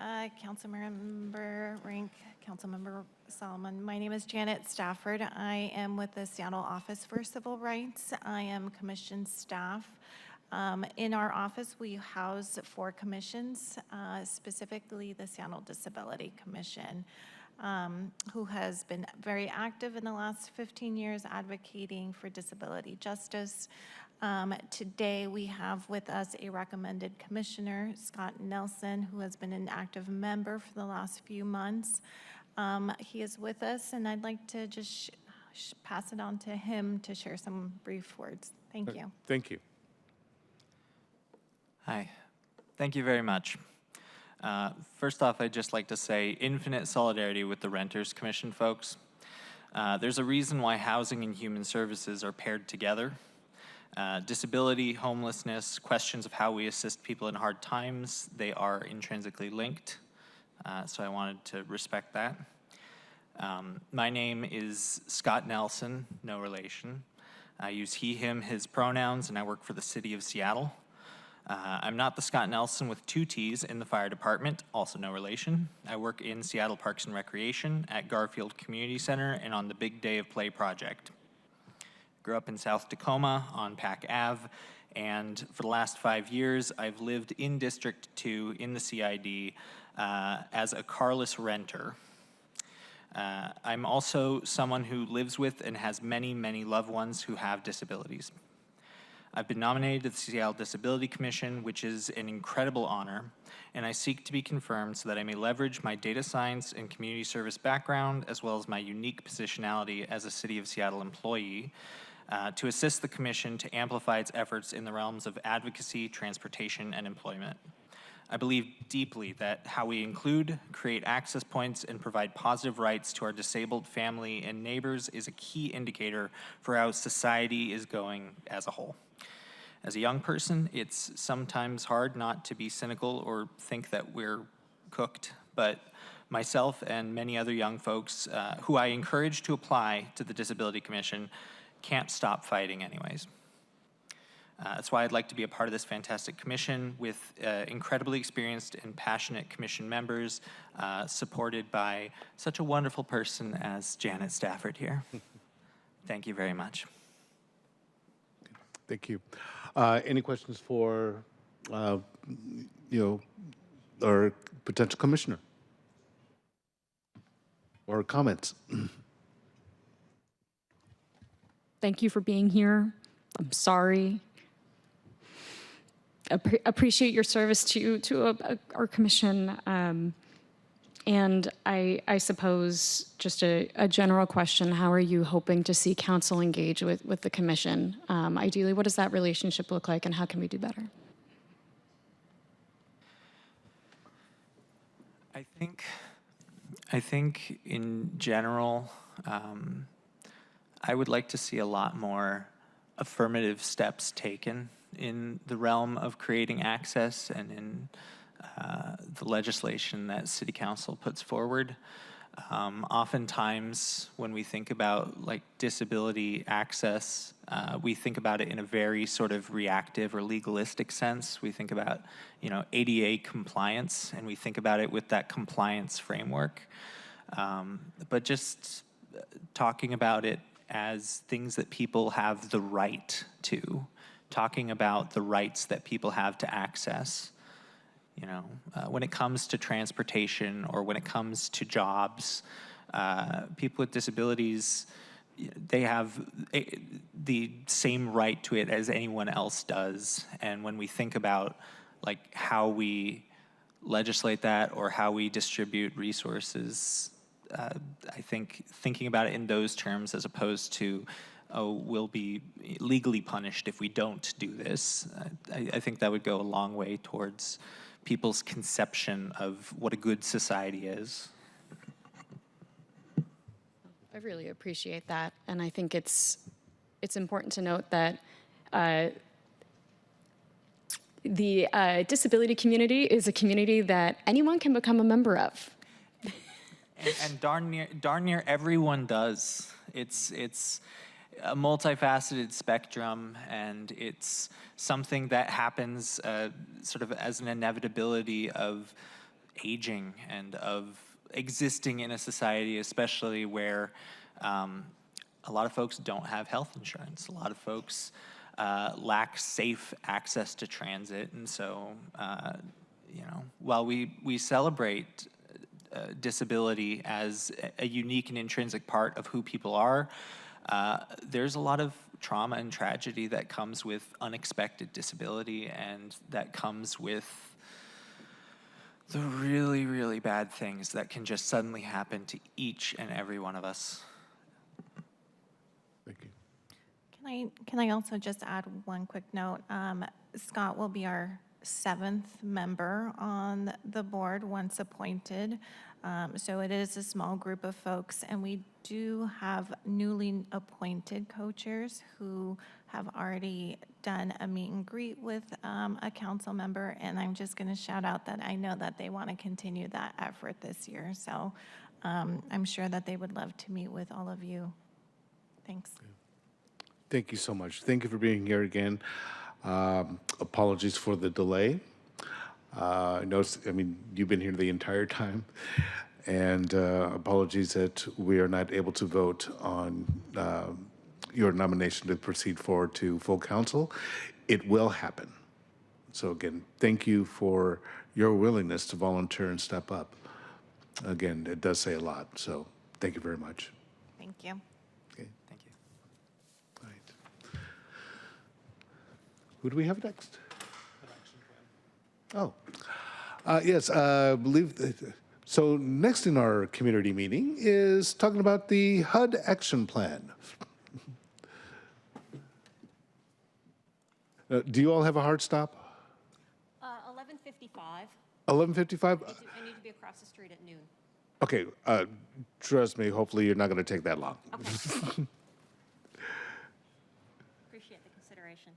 Councilmember Rink, Councilmember Solomon. My name is Janet Stafford. I am with the Seattle Office for Civil Rights. I am commission staff. In our office, we house 4 commissions, specifically the Seattle Disability Commission, who has been very active in the last 15 years advocating for disability justice. Today, we have with us a recommended commissioner, Scott Nelson, who has been an active member for the last few months. He is with us, and I'd like to just pass it on to him to share some brief words. Thank you. Thank you. Hi. Thank you very much. First off, I'd just like to say infinite solidarity with the Renters Commission folks. There's a reason why housing and human services are paired together. Disability, homelessness, questions of how we assist people in hard times, they are intrinsically linked. So I wanted to respect that. My name is Scott Nelson, no relation. I use he, him, his pronouns, and I work for the city of Seattle. I'm not the Scott Nelson with 2 T's in the fire department, also no relation. I work in Seattle Parks and Recreation at Garfield Community Center and on the Big Day of Play project. Grew up in South Tacoma on Pack Ave, and for the last 5 years, I've lived in District 2 in the CID as a carless renter. I'm also someone who lives with and has many, many loved ones who have disabilities. I've been nominated to the Seattle Disability Commission, which is an incredible honor, and I seek to be confirmed so that I may leverage my data science and community service background, as well as my unique positionality as a City of Seattle employee, to assist the Commission to amplify its efforts in the realms of advocacy, transportation, and employment. I believe deeply that how we include, create access points, and provide positive rights to our disabled family and neighbors is a key indicator for how society is going as a whole. As a young person, it's sometimes hard not to be cynical or think that we're cooked, but myself and many other young folks who I encourage to apply to the Disability Commission can't stop fighting anyways. That's why I'd like to be a part of this fantastic commission with incredibly experienced and passionate commission members, supported by such a wonderful person as Janet Stafford here. Thank you very much. Thank you. Any questions for, our potential commissioner? Or comments? Thank you for being here. I'm sorry. Appreciate your service to our commission. And I suppose just a general question, how are you hoping to see council engage with the commission? Ideally, what does that relationship look like and how can we do better? I think in general, I would like to see a lot more affirmative steps taken in the realm of creating access and in the legislation that City Council puts forward. Oftentimes, when we think about like disability access, we think about it in a very sort of reactive or legalistic sense. We think about, ADA compliance, and we think about it with that compliance framework. But just talking about it as things that people have the right to, talking about the rights that people have to access. When it comes to transportation or when it comes to jobs, people with disabilities, they have the same right to it as anyone else does. And when we think about like how we legislate that or how we distribute resources, I think thinking about it in those terms as opposed to, oh, we'll be legally punished if we don't do this, I think that would go a long way towards people's conception of what a good society is. I really appreciate that, and I think it's important to note that the disability community is a community that anyone can become a member of. And darn near everyone does. It's a multifaceted spectrum, and it's something that happens sort of as an inevitability of aging and of existing in a society, especially where a lot of folks don't have health insurance. A lot of folks lack safe access to transit. And so, while we celebrate disability as a unique and intrinsic part of who people are, there's a lot of trauma and tragedy that comes with unexpected disability, and that comes with the really, really bad things that can just suddenly happen to each and every one of us. Thank you. Can I also just add one quick note? Scott will be our 7th member on the board once appointed. So it is a small group of folks, and we do have newly appointed co-chairs who have already done a meet and greet with a council member, and I'm just going to shout out that I know that they want to continue that effort this year. So I'm sure that they would love to meet with all of you. Thanks. Thank you so much. Thank you for being here again. Apologies for the delay. You've been here the entire time, and apologies that we are not able to vote on your nomination to proceed forward to full council. It will happen. So again, thank you for your willingness to volunteer and step up. Again, it does say a lot, so thank you very much. Thank you. Okay. Thank you. All right. Who do we have next? Oh, yes, I believe that. So next in our community meeting is talking about the HUD action plan. Do you all have a hard stop? 11:55. 11:55? I need to be across the street at noon. Okay, trust me, hopefully you're not going to take that long. Okay. Appreciate the consideration.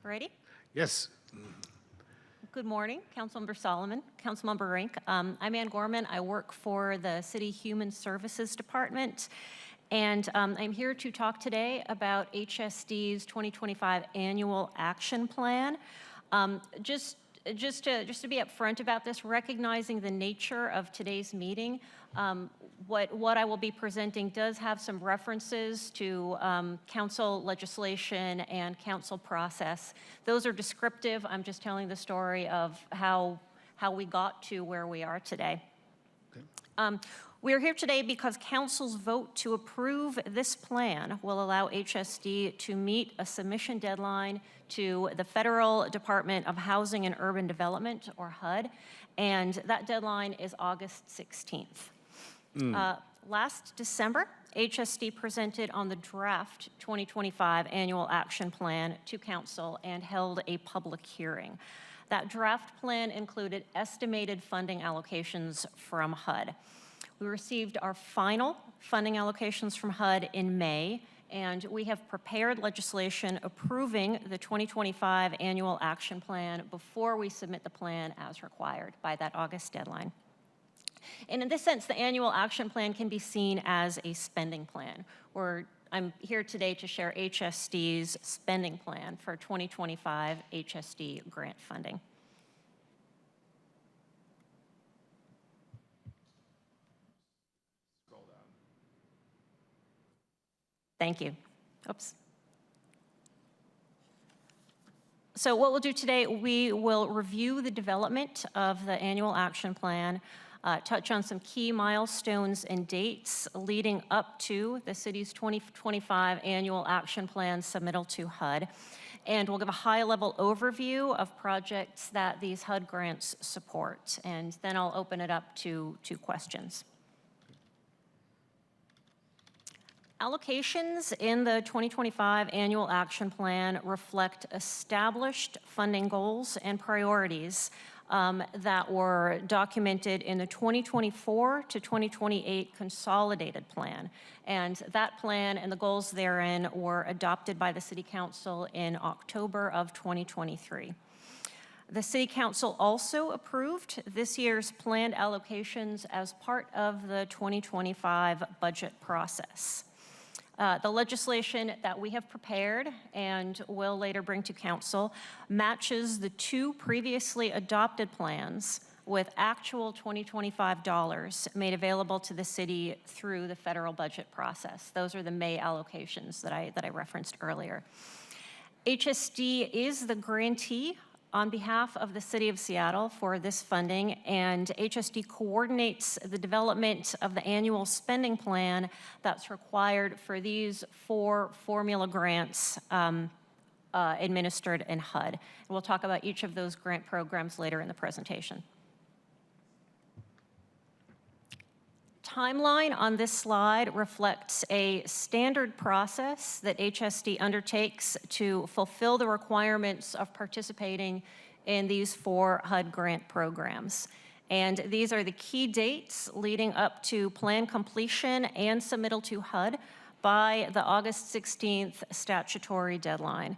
Ready? Yes. Good morning, Councilmember Solomon, Councilmember Rink. I'm Ann Gorman. I work for the City Human Services Department, and I'm here to talk today about HSD's 2025 Annual Action Plan. Just to be upfront about this, recognizing the nature of today's meeting, what I will be presenting does have some references to council legislation and council process. Those are descriptive. I'm just telling the story of how we got to where we are today. Okay. We are here today because council's vote to approve this plan will allow HSD to meet a submission deadline to the Federal Department of Housing and Urban Development, or HUD, and that deadline is August 16th. Last December, HSD presented on the draft 2025 Annual Action Plan to council and held a public hearing. That draft plan included estimated funding allocations from HUD. We received our final funding allocations from HUD in May, and we have prepared legislation approving the 2025 Annual Action Plan before we submit the plan as required by that August deadline. And in this sense, the Annual Action Plan can be seen as a spending plan, where I'm here today to share HSD's spending plan for 2025 HSD grant funding. Thank you. Oops. So what we'll do today, we will review the development of the Annual Action Plan, touch on some key milestones and dates leading up to the city's 2025 Annual Action Plan submittal to HUD. And we'll give a high-level overview of projects that these HUD grants support. And then I'll open it up to questions. Allocations in the 2025 Annual Action Plan reflect established funding goals and priorities that were documented in the 2024 to 2028 Consolidated Plan. And that plan and the goals therein were adopted by the City Council in October of 2023. The City Council also approved this year's planned allocations as part of the 2025 budget process. The legislation that we have prepared and will later bring to council matches the two previously adopted plans with actual 2025 dollars made available to the city through the federal budget process. Those are the May allocations that I referenced earlier. HSD is the grantee on behalf of the City of Seattle for this funding, and HSD coordinates the development of the annual spending plan that's required for these 4 formula grants administered in HUD. And we'll talk about each of those grant programs later in the presentation. Timeline on this slide reflects a standard process that HSD undertakes to fulfill the requirements of participating in these 4 HUD grant programs. And these are the key dates leading up to plan completion and submittal to HUD by the August 16th statutory deadline.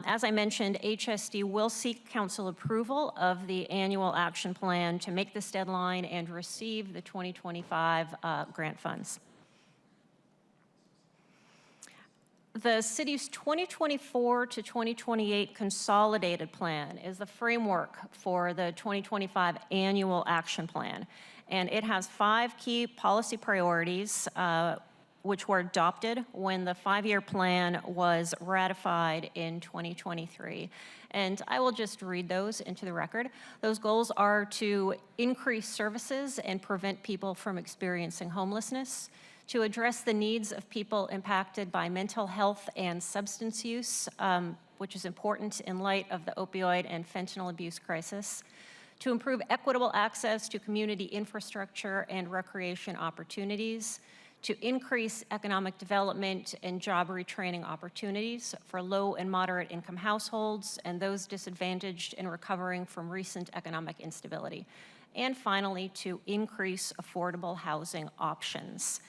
As I mentioned, HSD will seek council approval of the annual action plan to make this deadline and receive the 2025 grant funds. The city's 2024 to 2028 consolidated plan is the framework for the 2025 annual action plan. And it has 5 key policy priorities which were adopted when the 5-year plan was ratified in 2023. And I will just read those into the record. Those goals are to increase services and prevent people from experiencing homelessness, to address the needs of people impacted by mental health and substance use, which is important in light of the opioid and fentanyl abuse crisis, to improve equitable access to community infrastructure and recreation opportunities, to increase economic development and job retraining opportunities for low and moderate income households and those disadvantaged and recovering from recent economic instability, and finally, to increase affordable housing options.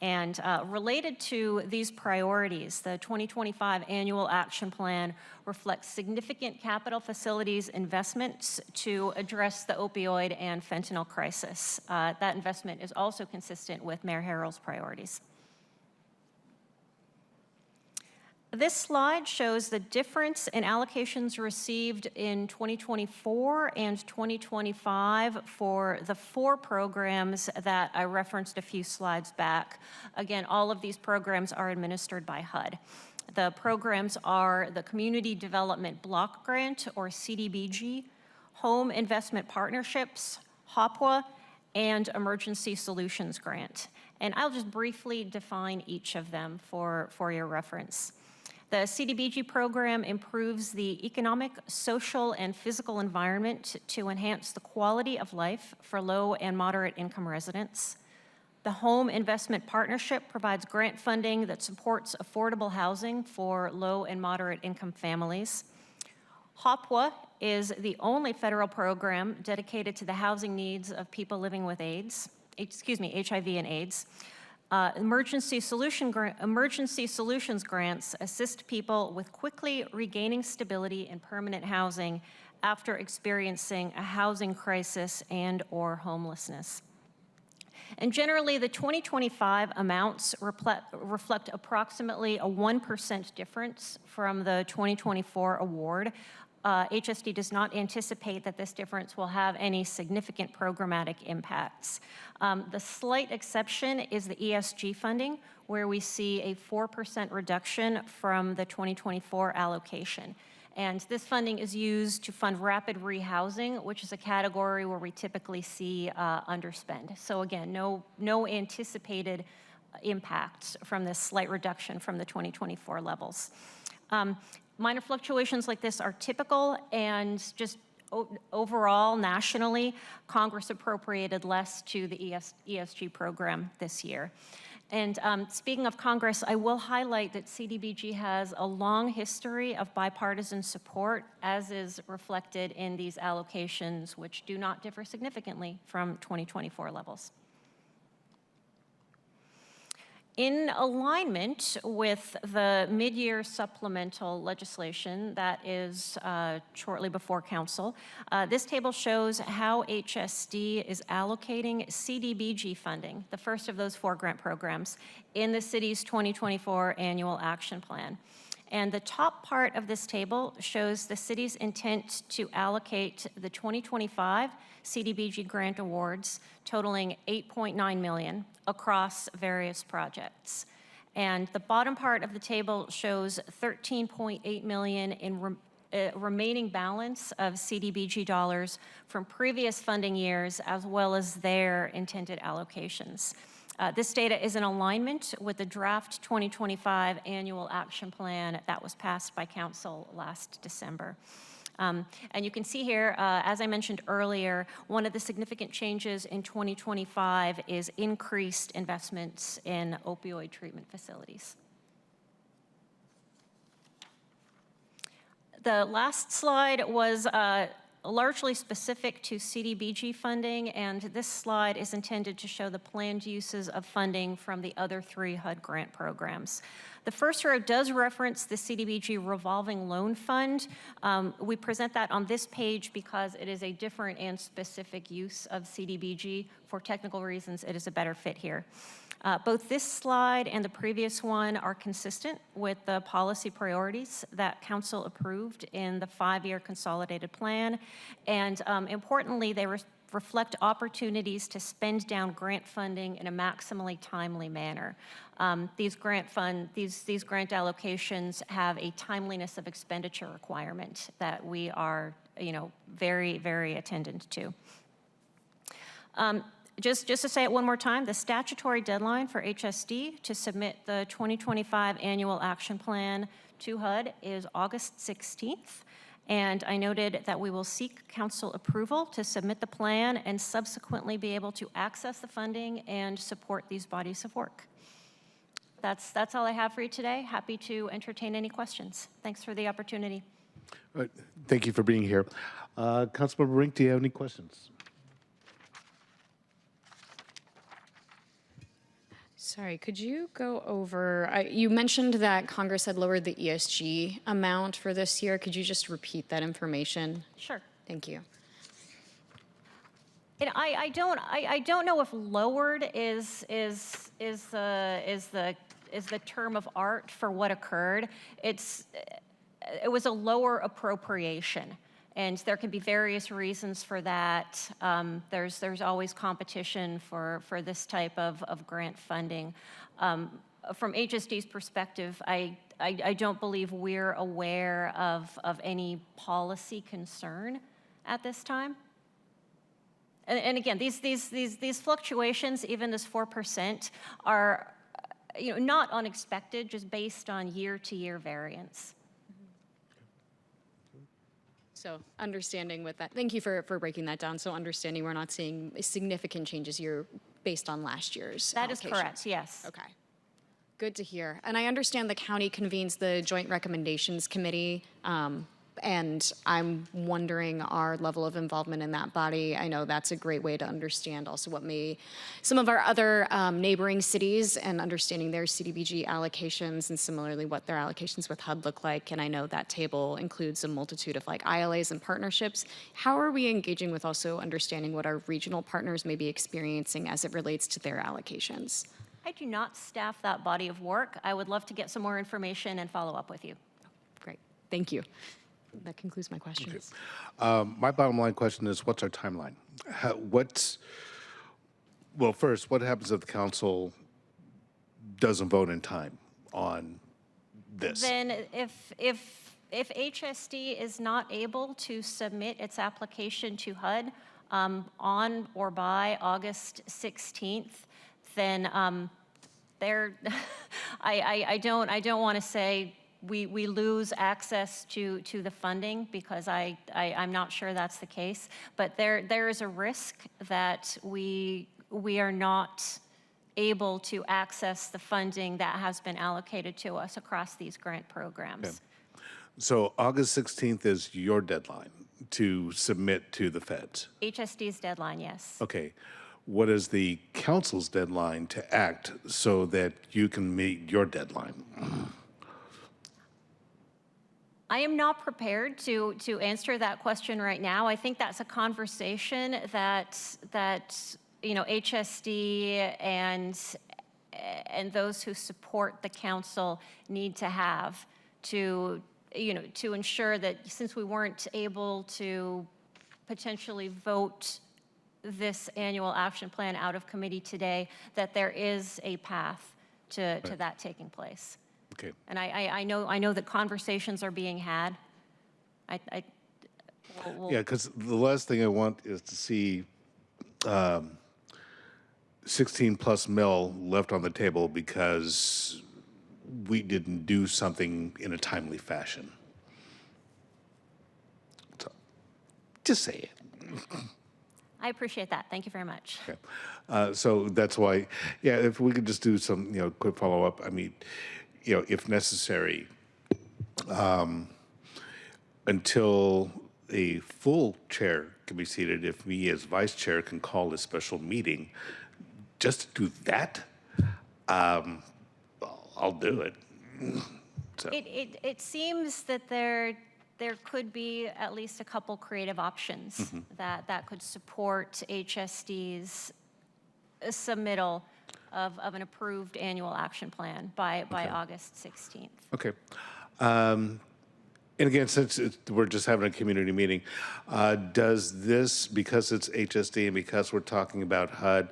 And related to these priorities, the 2025 Annual Action Plan reflects significant capital facilities investments to address the opioid and fentanyl crisis. That investment is also consistent with Mayor Harrell's priorities. This slide shows the difference in allocations received in 2024 and 2025 for the 4 programs that I referenced a few slides back. Again, all of these programs are administered by HUD. The programs are the Community Development Block Grant, or CDBG, Home Investment Partnerships, HOPWA, and Emergency Solutions Grant. And I'll just briefly define each of them for your reference. The CDBG program improves the economic, social, and physical environment to enhance the quality of life for low and moderate income residents. The Home Investment Partnership provides grant funding that supports affordable housing for low and moderate income families. HOPWA is the only federal program dedicated to the housing needs of people living with HIV and AIDS. Emergency Solutions grants assist people with quickly regaining stability in permanent housing after experiencing a housing crisis and/or homelessness. And generally, the 2025 amounts reflect approximately a 1% difference from the 2024 award. HSD does not anticipate that this difference will have any significant programmatic impacts. The slight exception is the ESG funding, where we see a 4% reduction from the 2024 allocation. And this funding is used to fund rapid rehousing, which is a category where we typically see underspend. So again, no anticipated impacts from this slight reduction from the 2024 levels. Minor fluctuations like this are typical, and just overall, nationally, Congress appropriated less to the ESG program this year. And speaking of Congress, I will highlight that CDBG has a long history of bipartisan support, as is reflected in these allocations, which do not differ significantly from 2024 levels. In alignment with the mid-year supplemental legislation that is shortly before council, this table shows how HSD is allocating CDBG funding, the first of those 4 grant programs, in the city's 2024 annual action plan. And the top part of this table shows the city's intent to allocate the 2025 CDBG grant awards totaling $8.9 million across various projects. And the bottom part of the table shows $13.8 million in remaining balance of CDBG dollars from previous funding years, as well as their intended allocations. This data is in alignment with the draft 2025 annual action plan that was passed by council last December. And you can see here, as I mentioned earlier, one of the significant changes in 2025 is increased investments in opioid treatment facilities. The last slide was largely specific to CDBG funding, and this slide is intended to show the planned uses of funding from the other 3 HUD grant programs. The first row does reference the CDBG revolving loan fund. We present that on this page because it is a different and specific use of CDBG. For technical reasons, it is a better fit here. Both this slide and the previous one are consistent with the policy priorities that council approved in the 5-year consolidated plan. And importantly, they reflect opportunities to spend down grant funding in a maximally timely manner. These grant allocations have a timeliness of expenditure requirement that we are, very, very attendant to. Just to say it one more time, the statutory deadline for HSD to submit the 2025 annual action plan to HUD is August 16th. And I noted that we will seek council approval to submit the plan and subsequently be able to access the funding and support these bodies of work. That's all I have for you today. Happy to entertain any questions. Thanks for the opportunity. All right. Thank you for being here. Councilmember Rink, do you have any questions? Sorry, could you go over, you mentioned that Congress had lowered the ESG amount for this year. Could you just repeat that information? Sure. Thank you. And I don't know if lowered is the term of art for what occurred. It was a lower appropriation. And there can be various reasons for that. There's always competition for this type of grant funding. From HSD's perspective, I don't believe we're aware of any policy concern at this time. And again, these fluctuations, even this 4%, are not unexpected, just based on year-to-year variance. So understanding with that, thank you for breaking that down. So understanding we're not seeing significant changes here based on last year's That is correct, yes. Okay. Good to hear. And I understand the county convenes the Joint Recommendations Committee, and I'm wondering our level of involvement in that body. I know that's a great way to understand also what some of our other neighboring cities and understanding their CDBG allocations and similarly what their allocations with HUD look like. And I know that table includes a multitude of like ILAs and partnerships. How are we engaging with also understanding what our regional partners may be experiencing as it relates to their allocations? I do not staff that body of work. I would love to get some more information and follow up with you. Great, thank you. That concludes my questions. Okay. My bottom line question is, what's our timeline? Well, first, what happens if the council doesn't vote in time on this? Then if HSD is not able to submit its application to HUD on or by August 16th, then I don't want to say we lose access to the funding, because I'm not sure that's the case. But there is a risk that we are not able to access the funding that has been allocated to us across these grant programs. Okay. So August 16th is your deadline to submit to the feds? HSD's deadline, yes. Okay. What is the council's deadline to act so that you can meet your deadline? I am not prepared to answer that question right now. I think that's a conversation that HSD and those who support the council need to have to ensure that, since we weren't able to potentially vote this annual action plan out of committee today, that there is a path to that taking place. Okay. And I know that conversations are being had. Yeah, because the last thing I want is to see 16 plus mil left on the table because we didn't do something in a timely fashion. So, just say it. I appreciate that. Thank you very much. Okay. So that's why, yeah, if we could just do some, quick follow-up. I mean, if necessary, until a full chair can be seated, if me as vice chair can call a special meeting, just to do that, I'll do it. So. It seems that there could be at least a couple creative options that could support HSD's submittal of an approved annual action plan by August 16th. Okay. And again, since we're just having a community meeting, does this, because it's HSD and because we're talking about HUD,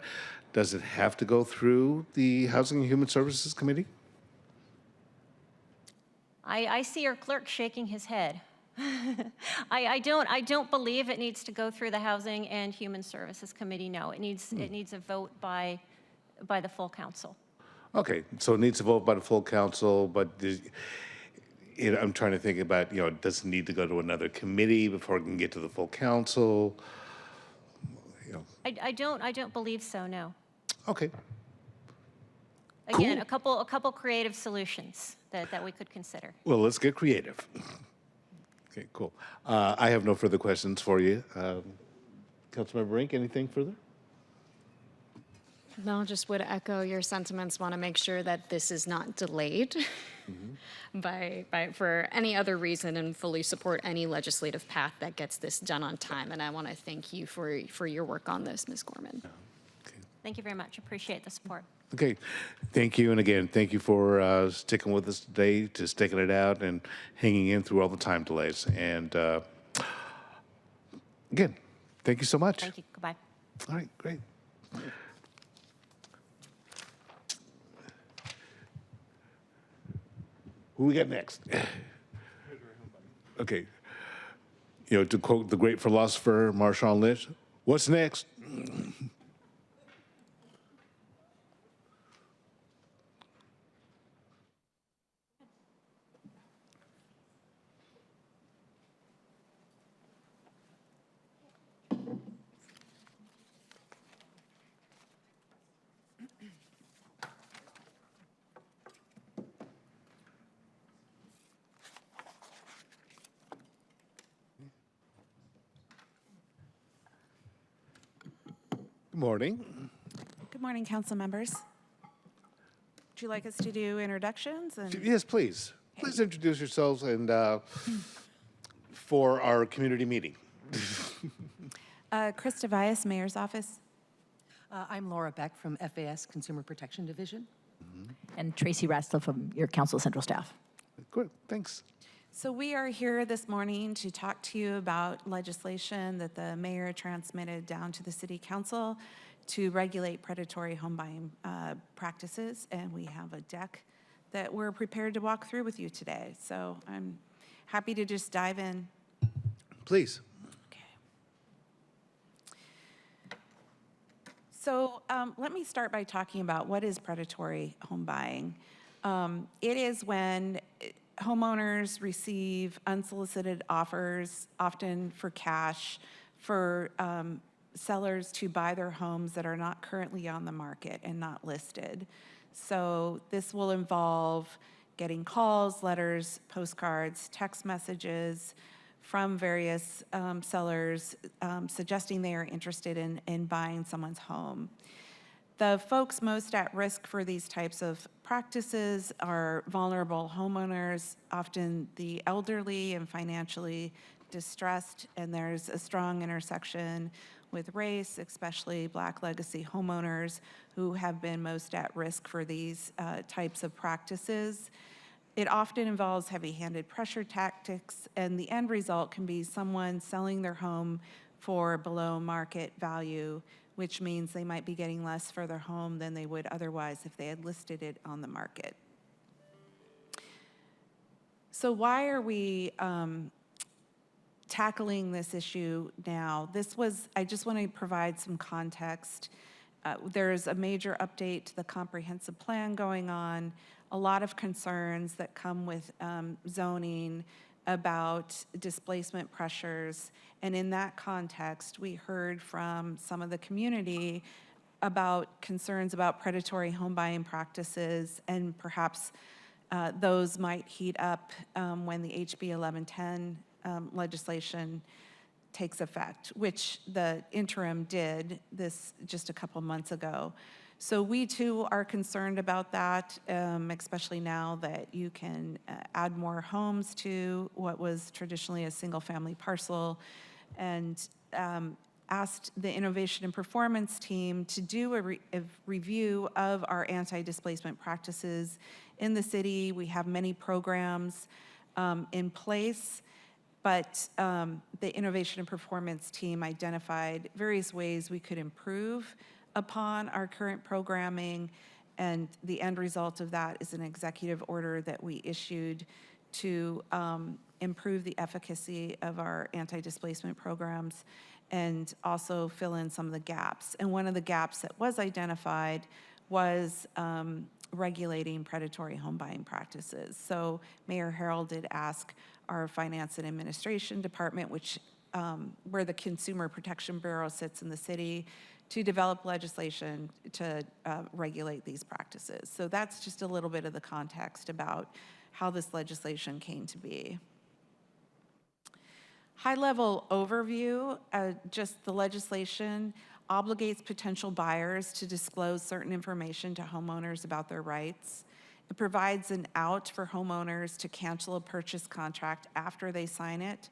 does it have to go through the Housing and Human Services Committee? I see our clerk shaking his head. I don't believe it needs to go through the Housing and Human Services Committee. No, it needs a vote by the full council. Okay, so it needs a vote by the full council, but I'm trying to think about, does it need to go to another committee before it can get to the full council? I don't believe so. No. Okay. Again, Cool. a couple creative solutions that we could consider. Well, let's get creative. Okay, cool. I have no further questions for you. Councilmember Rink, anything further? No, just would echo your sentiments. Want to make sure that this is not delayed for any other reason, and fully support any legislative path that gets this done on time. And I want to thank you for your work on this, Ms. Gorman. Okay. Thank you very much. Appreciate the support. Okay, thank you. And again, thank you for sticking with us today, just sticking it out and hanging in through all the time delays. And again, thank you so much. Thank you. Goodbye. All right, great. Who we got next? Okay. To quote the great philosopher Marshawn Lynch, what's next? Good morning. Good morning, council members. Would you like us to do introductions? Yes, please. Please introduce yourselves and for our community meeting. Chris Tobias, Mayor's Office. I'm Laura Beck from FAS Consumer Protection Division. And Tracy Rastler from your council central staff. Good, thanks. So we are here this morning to talk to you about legislation that the mayor transmitted down to the city council to regulate predatory home buying practices. And we have a deck that we're prepared to walk through with you today. So I'm happy to just dive in. Please. So let me start by talking about what is predatory home buying. It is when homeowners receive unsolicited offers, often for cash, for sellers to buy their homes that are not currently on the market and not listed. So this will involve getting calls, letters, postcards, text messages from various sellers suggesting they are interested in buying someone's home. The folks most at risk for these types of practices are vulnerable homeowners, often the elderly and financially distressed, and there's a strong intersection with race, especially Black legacy homeowners who have been most at risk for these types of practices. It often involves heavy-handed pressure tactics, and the end result can be someone selling their home for below market value, which means they might be getting less for their home than they would otherwise if they had listed it on the market. So why are we tackling this issue now? I just want to provide some context. There's a major update to the comprehensive plan going on, a lot of concerns that come with zoning about displacement pressures. And in that context, we heard from some of the community about concerns about predatory home buying practices, and perhaps those might heat up when the HB 1110 legislation takes effect, which the interim did this just a couple months ago. So we too are concerned about that, especially now that you can add more homes to what was traditionally a single family parcel, and asked the Innovation and Performance team to do a review of our anti-displacement practices in the city. We have many programs in place, but the innovation and performance team identified various ways we could improve upon our current programming, and the end result of that is an executive order that we issued to improve the efficacy of our anti-displacement programs and also fill in some of the gaps. And one of the gaps that was identified was regulating predatory home buying practices. So Mayor Harrell did ask our Finance and Administration Department, which where the Consumer Protection Bureau sits in the city, to develop legislation to regulate these practices. So that's just a little bit of the context about how this legislation came to be. High-level overview, just the legislation obligates potential buyers to disclose certain information to homeowners about their rights. It provides an out for homeowners to cancel a purchase contract after they sign it.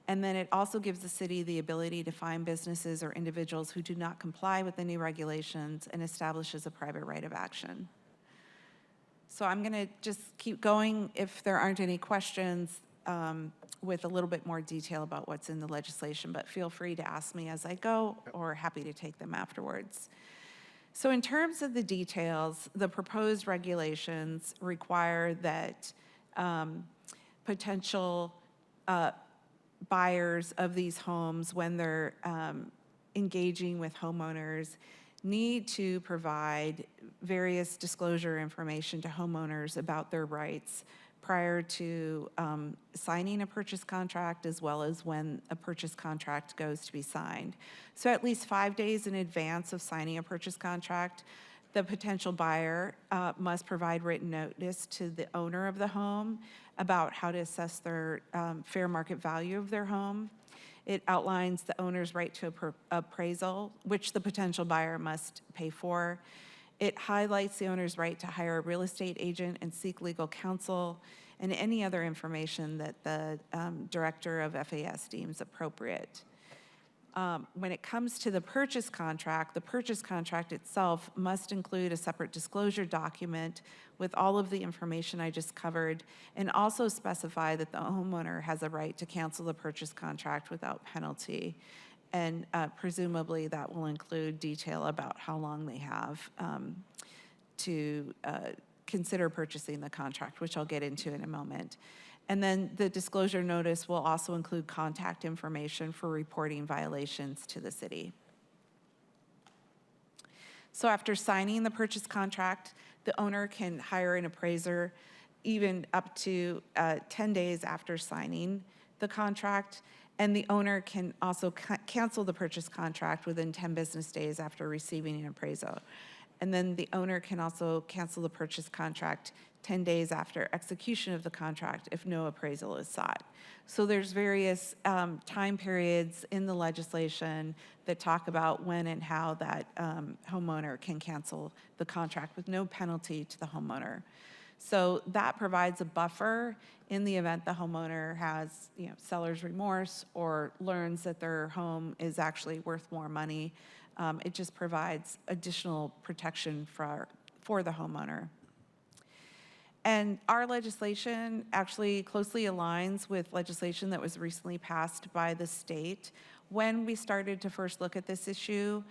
And then it also gives the city the ability to fine businesses or individuals who do not comply with the new regulations and establishes a private right of action. So I'm going to just keep going if there aren't any questions with a little bit more detail about what's in the legislation, but feel free to ask me as I go or happy to take them afterwards. So in terms of the details, the proposed regulations require that potential buyers of these homes, when they're engaging with homeowners, need to provide various disclosure information to homeowners about their rights prior to signing a purchase contract, as well as when a purchase contract goes to be signed. So at least 5 days in advance of signing a purchase contract, the potential buyer must provide written notice to the owner of the home about how to assess their fair market value of their home. It outlines the owner's right to appraisal, which the potential buyer must pay for. It highlights the owner's right to hire a real estate agent and seek legal counsel, and any other information that the director of FAS deems appropriate. When it comes to the purchase contract itself must include a separate disclosure document with all of the information I just covered, and also specify that the homeowner has a right to cancel the purchase contract without penalty. And presumably that will include detail about how long they have to consider purchasing the contract, which I'll get into in a moment. And then the disclosure notice will also include contact information for reporting violations to the city. So after signing the purchase contract, the owner can hire an appraiser even up to 10 days after signing the contract. And the owner can also cancel the purchase contract within 10 business days after receiving an appraisal. And then the owner can also cancel the purchase contract 10 days after execution of the contract if no appraisal is sought. So there's various time periods in the legislation that talk about when and how that homeowner can cancel the contract with no penalty to the homeowner. So that provides a buffer in the event the homeowner has, seller's remorse or learns that their home is actually worth more money. It just provides additional protection for the homeowner. And our legislation actually closely aligns with legislation that was recently passed by the state. When we started to first look at this issue,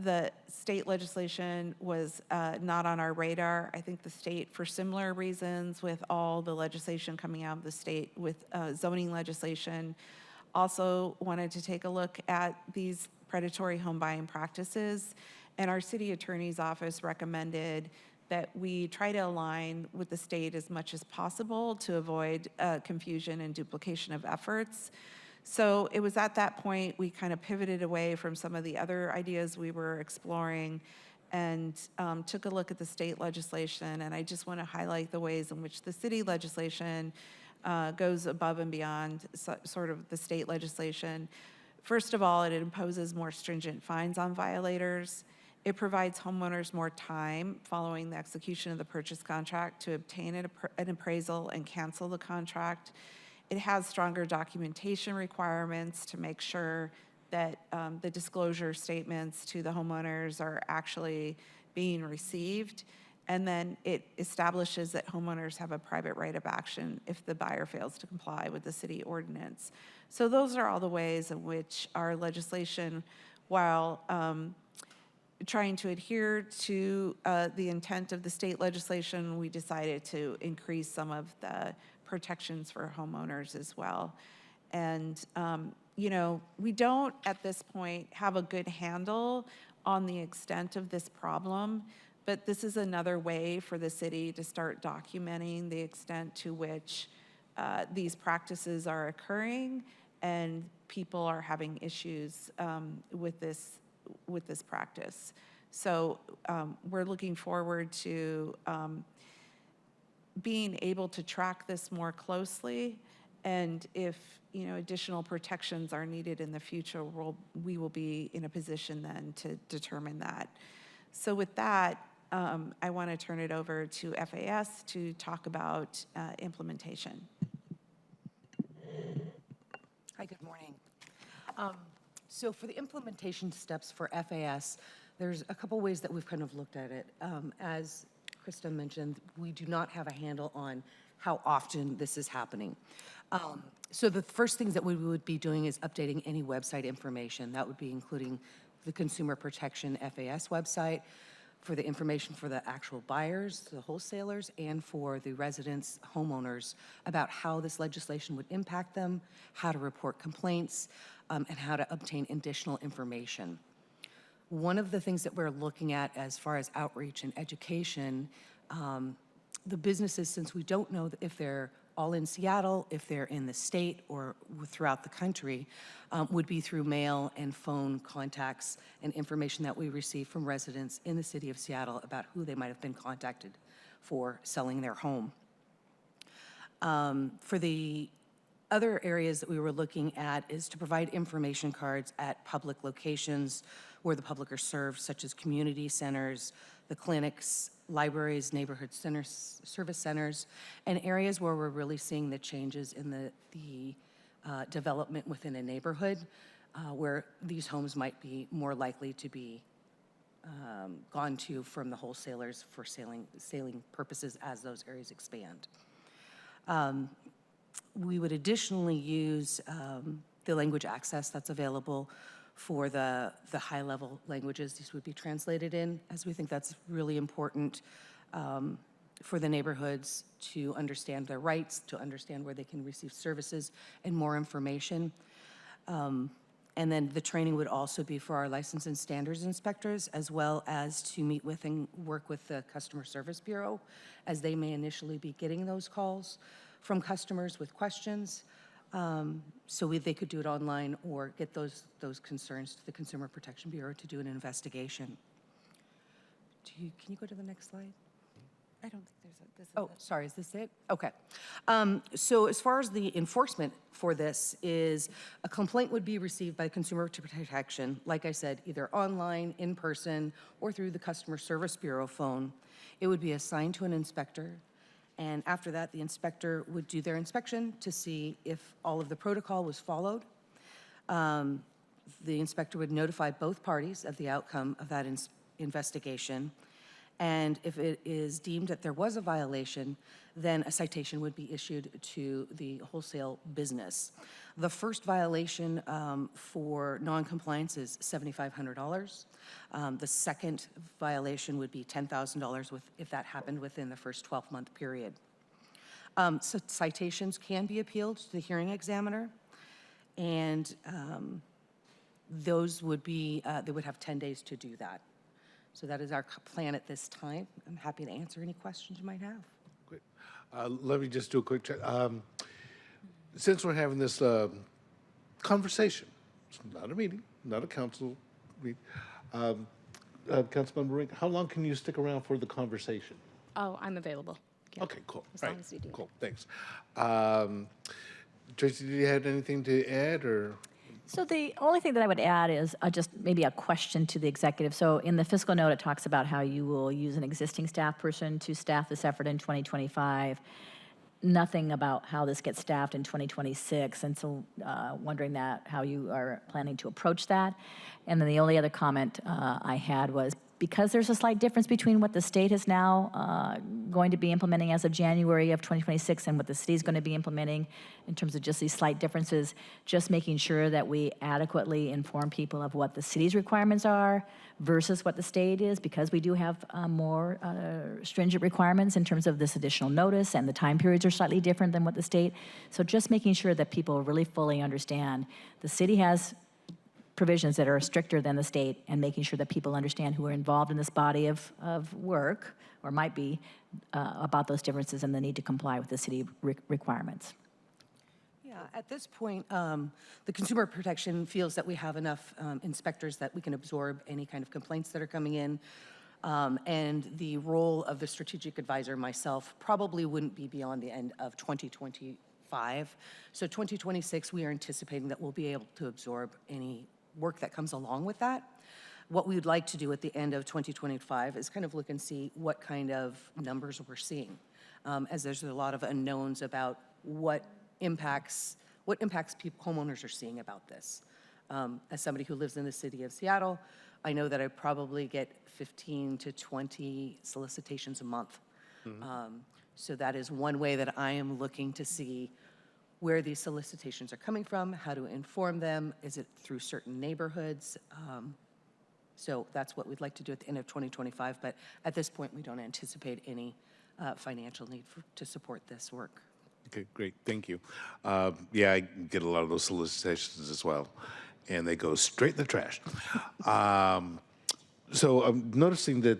the state legislation was not on our radar. I think the state, for similar reasons with all the legislation coming out of the state with zoning legislation, also wanted to take a look at these predatory home buying practices. And our city attorney's office recommended that we try to align with the state as much as possible to avoid confusion and duplication of efforts. So it was at that point we kind of pivoted away from some of the other ideas we were exploring and took a look at the state legislation. And I just want to highlight the ways in which the city legislation goes above and beyond sort of the state legislation. First of all, it imposes more stringent fines on violators. It provides homeowners more time following the execution of the purchase contract to obtain an appraisal and cancel the contract. It has stronger documentation requirements to make sure that the disclosure statements to the homeowners are actually being received. And then it establishes that homeowners have a private right of action if the buyer fails to comply with the city ordinance. So those are all the ways in which our legislation, while trying to adhere to the intent of the state legislation, we decided to increase some of the protections for homeowners as well. And, you know, we don't at this point have a good handle on the extent of this problem, but this is another way for the city to start documenting the extent to which these practices are occurring and people are having issues with this practice. So we're looking forward to being able to track this more closely, and if additional protections are needed in the future, we will be in a position then to determine that. So with that, I want to turn it over to FAS to talk about implementation. Hi, good morning. So for the implementation steps for FAS, there's a couple ways that we've kind of looked at it. As Krista mentioned, we do not have a handle on how often this is happening. So the first things that we would be doing is updating any website information. That would be including the Consumer Protection FAS website, for the information for the actual buyers, the wholesalers, and for the residents, homeowners, about how this legislation would impact them, how to report complaints, and how to obtain additional information. One of the things that we're looking at as far as outreach and education, the businesses, since we don't know if they're all in Seattle, if they're in the state or throughout the country, would be through mail and phone contacts and information that we receive from residents in the city of Seattle about who they might have been contacted for selling their home. For the other areas that we were looking at is to provide information cards at public locations where the public are served, such as community centers, the clinics, libraries, neighborhood centers, service centers, and areas where we're really seeing the changes in the development within a neighborhood, where these homes might be more likely to be gone to from the wholesalers for sailing purposes as those areas expand. We would additionally use the language access that's available for the high-level languages these would be translated in, as we think that's really important for the neighborhoods to understand their rights, to understand where they can receive services and more information. And then the training would also be for our license and standards inspectors, as well as to meet with and work with the Customer Service Bureau, as they may initially be getting those calls from customers with questions. So they could do it online or get those concerns to the Consumer Protection Bureau to do an investigation. Can you go to the next slide? I don't think this is Oh, it. sorry, is this it? Okay. So as far as the enforcement for this is, a complaint would be received by Consumer Protection, like I said, either online, in person, or through the Customer Service Bureau phone. It would be assigned to an inspector. And after that, the inspector would do their inspection to see if all of the protocol was followed. The inspector would notify both parties of the outcome of that investigation. And if it is deemed that there was a violation, then a citation would be issued to the wholesale business. The first violation for non-compliance is $7,500. The second violation would be $10,000 if that happened within the first 12-month period. So citations can be appealed to the hearing examiner, and those would be, they would have 10 days to do that. So that is our plan at this time. I'm happy to answer any questions you might have. Great. Let me just do a quick check. Since we're having this conversation, it's not a meeting, not a council meeting, Councilmember Rink, how long can you stick around for the conversation? Oh, I'm available. Yeah. Okay, cool. As long as you do. Cool, thanks. Tracy, did you have anything to add, or? So the only thing that I would add is just maybe a question to the executive. So in the fiscal note, it talks about how you will use an existing staff person to staff this effort in 2025. Nothing about how this gets staffed in 2026, and so wondering how you are planning to approach that. And then the only other comment I had was, because there's a slight difference between what the state is now going to be implementing as of January of 2026 and what the city is going to be implementing in terms of just these slight differences, just making sure that we adequately inform people of what the city's requirements are versus what the state is, because we do have more stringent requirements in terms of this additional notice, and the time periods are slightly different than what the state. So just making sure that people really fully understand the city has provisions that are stricter than the state, and making sure that people understand who are involved in this body of work, or might be, about those differences and the need to comply with the city requirements. Yeah, at this point, the consumer protection feels that we have enough inspectors that we can absorb any kind of complaints that are coming in. And the role of the strategic advisor, myself, probably wouldn't be beyond the end of 2025. So 2026, we are anticipating that we'll be able to absorb any work that comes along with that. What we would like to do at the end of 2025 is kind of look and see what kind of numbers we're seeing, as there's a lot of unknowns about what impacts homeowners are seeing about this. As somebody who lives in the city of Seattle, I know that I probably get 15 to 20 solicitations a month. So that is one way that I am looking to see where these solicitations are coming from, how to inform them. Is it through certain neighborhoods? So that's what we'd like to do at the end of 2025, but at this point, we don't anticipate any financial need to support this work. Okay, great, thank you. Yeah, I get a lot of those solicitations as well, and they go straight in the trash. So I'm noticing that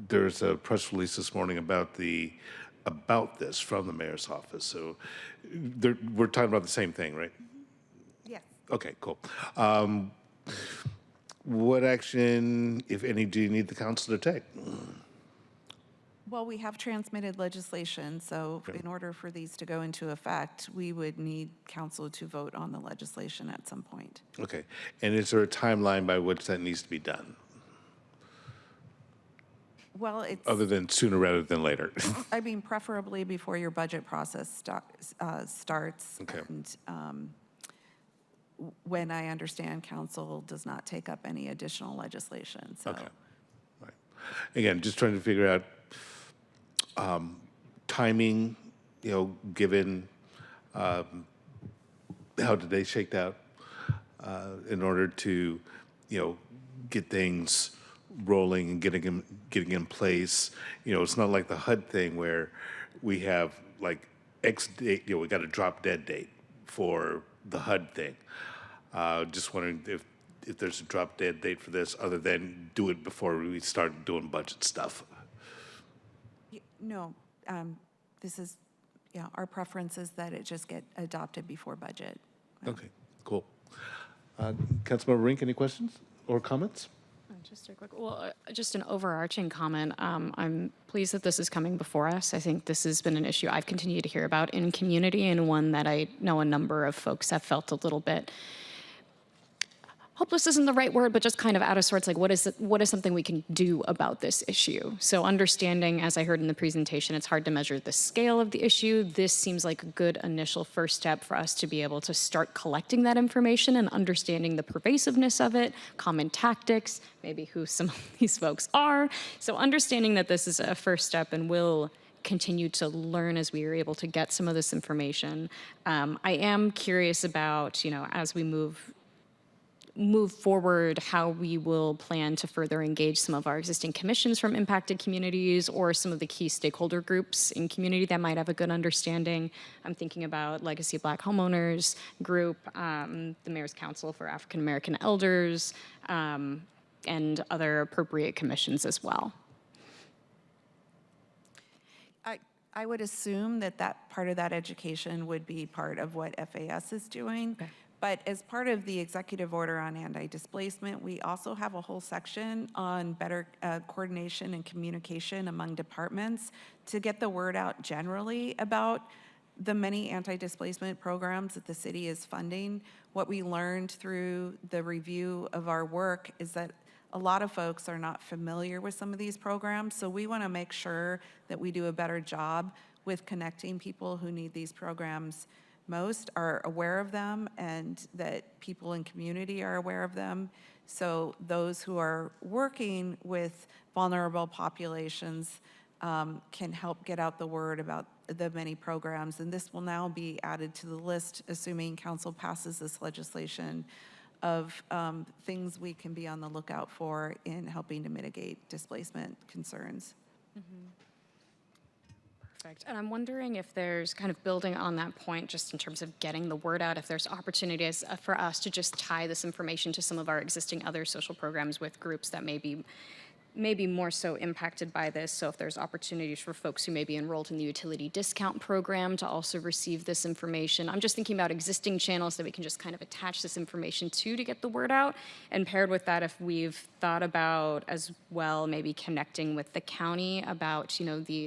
there's a press release this morning about this from the mayor's office. So we're talking about the same thing, right? Yes. Okay, cool. What action, if any, do you need the council to take? Well, we have transmitted legislation, so in order for these to go into effect, we would need council to vote on the legislation at some point. Okay, and is there a timeline by which that needs to be done? Well, it's... Other than sooner rather than later. I mean, preferably before your budget process starts. Okay. And when I understand council does not take up any additional legislation, so. Okay, right. Again, just trying to figure out timing, given how today shaked out, in order to, get things rolling and getting in place. It's not like the HUD thing where we have like X date, we got a drop dead date for the HUD thing. Just wondering if there's a drop dead date for this, other than do it before we start doing budget stuff. No, this is, our preference is that it just get adopted before budget. Okay, cool. Councilmember Rink, any questions or comments? Just a quick, just an overarching comment. I'm pleased that this is coming before us. I think this has been an issue I've continued to hear about in community, and one that I know a number of folks have felt a little bit, hopeless isn't the right word, but just kind of out of sorts, like what is something we can do about this issue? So understanding, as I heard in the presentation, it's hard to measure the scale of the issue. This seems like a good initial first step for us to be able to start collecting that information and understanding the pervasiveness of it, common tactics, maybe who some of these folks are. So understanding that this is a first step and will continue to learn as we are able to get some of this information. I am curious about, as we move forward, how we will plan to further engage some of our existing commissions from impacted communities, or some of the key stakeholder groups in community that might have a good understanding. I'm thinking about Legacy Black Homeowners Group, the Mayor's Council for African American Elders, and other appropriate commissions as well. I would assume that part of that education would be part of what FAS is doing. Okay. But as part of the executive order on anti-displacement, we also have a whole section on better coordination and communication among departments to get the word out generally about the many anti-displacement programs that the city is funding. What we learned through the review of our work is that a lot of folks are not familiar with some of these programs, so we want to make sure that we do a better job with connecting people who need these programs most, are aware of them, and that people in community are aware of them. So those who are working with vulnerable populations can help get out the word about the many programs. And this will now be added to the list, assuming council passes this legislation, of things we can be on the lookout for in helping to mitigate displacement concerns. Perfect. And I'm wondering if there's, kind of building on that point, just in terms of getting the word out, if there's opportunities for us to just tie this information to some of our existing other social programs with groups that may be more so impacted by this. So if there's opportunities for folks who may be enrolled in the utility discount program to also receive this information. I'm just thinking about existing channels that we can just kind of attach this information to get the word out. And paired with that, if we've thought about as well, maybe connecting with the county about,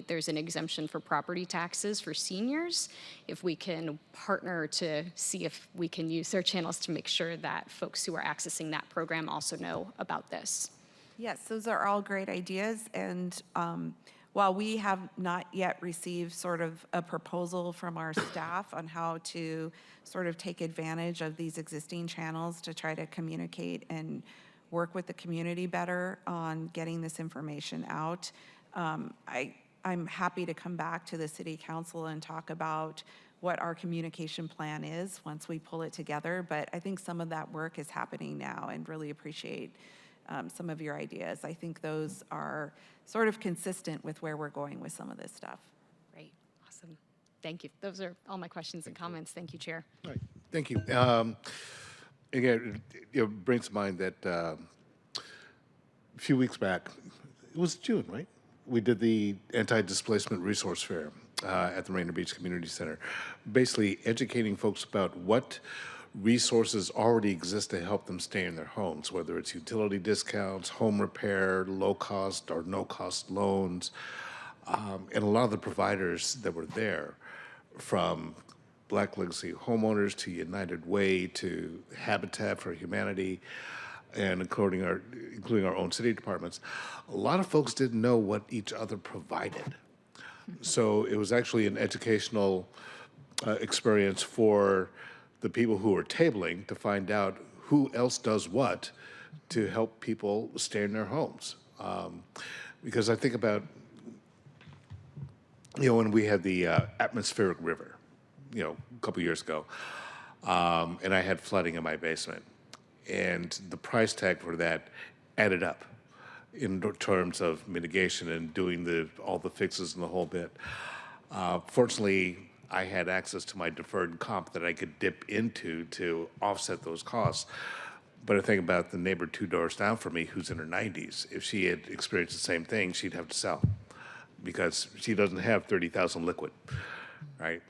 there's an exemption for property taxes for seniors. If we can partner to see if we can use their channels to make sure that folks who are accessing that program also know about this. Yes, those are all great ideas. And while we have not yet received sort of a proposal from our staff on how to sort of take advantage of these existing channels to try to communicate and work with the community better on getting this information out, I'm happy to come back to the city council and talk about what our communication plan is once we pull it together. But I think some of that work is happening now, and really appreciate some of your ideas. I think those are sort of consistent with where we're going with some of this stuff. Great, awesome. Thank you. Those are all my questions and comments. Thank you, Chair. All right, thank you. Again, it brings to mind that a few weeks back, it was June, right? We did the Anti-Displacement Resource Fair at the Rainier Beach Community Center, basically educating folks about what resources already exist to help them stay in their homes, whether it's utility discounts, home repair, low-cost or no-cost loans. And a lot of the providers that were there, from Black Legacy Homeowners to United Way to Habitat for Humanity, and including our own city departments, a lot of folks didn't know what each other provided. So it was actually an educational experience for the people who are tabling to find out who else does what to help people stay in their homes. Because I think about, when we had the atmospheric river, a couple years ago, and I had flooding in my basement, and the price tag for that added up in terms of mitigation and doing all the fixes and the whole bit. Fortunately, I had access to my deferred comp that I could dip into to offset those costs. But I think about the neighbor 2 doors down from me who's in her 90s. If she had experienced the same thing, she'd have to sell because she doesn't have 30,000 liquid, right?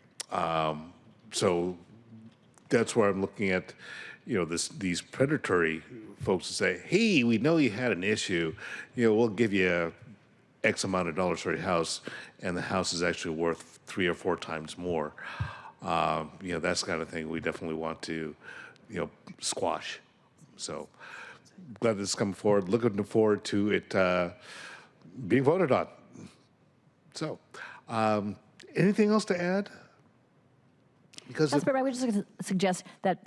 So that's where I'm looking at, these predatory folks who say, hey, we know you had an issue, we'll give you X amount of dollars for your house, and the house is actually worth 3 or 4 times more. That's the kind of thing we definitely want to, squash. So glad this is coming forward. Looking forward to it being voted on. So, anything else to add? Because I would just suggest that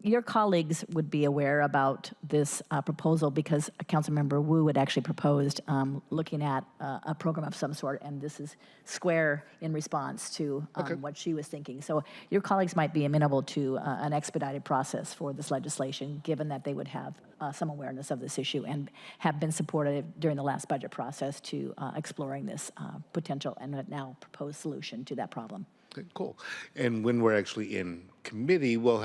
your colleagues would be aware about this proposal, because Councilmember Wu had actually proposed looking at a program of some sort, and this is square in response to what she was thinking. So your colleagues might be amenable to an expedited process for this legislation, given that they would have some awareness of this issue and have been supportive during the last budget process to exploring this potential and now proposed solution to that problem. Okay, cool. And when we're actually in committee, we'll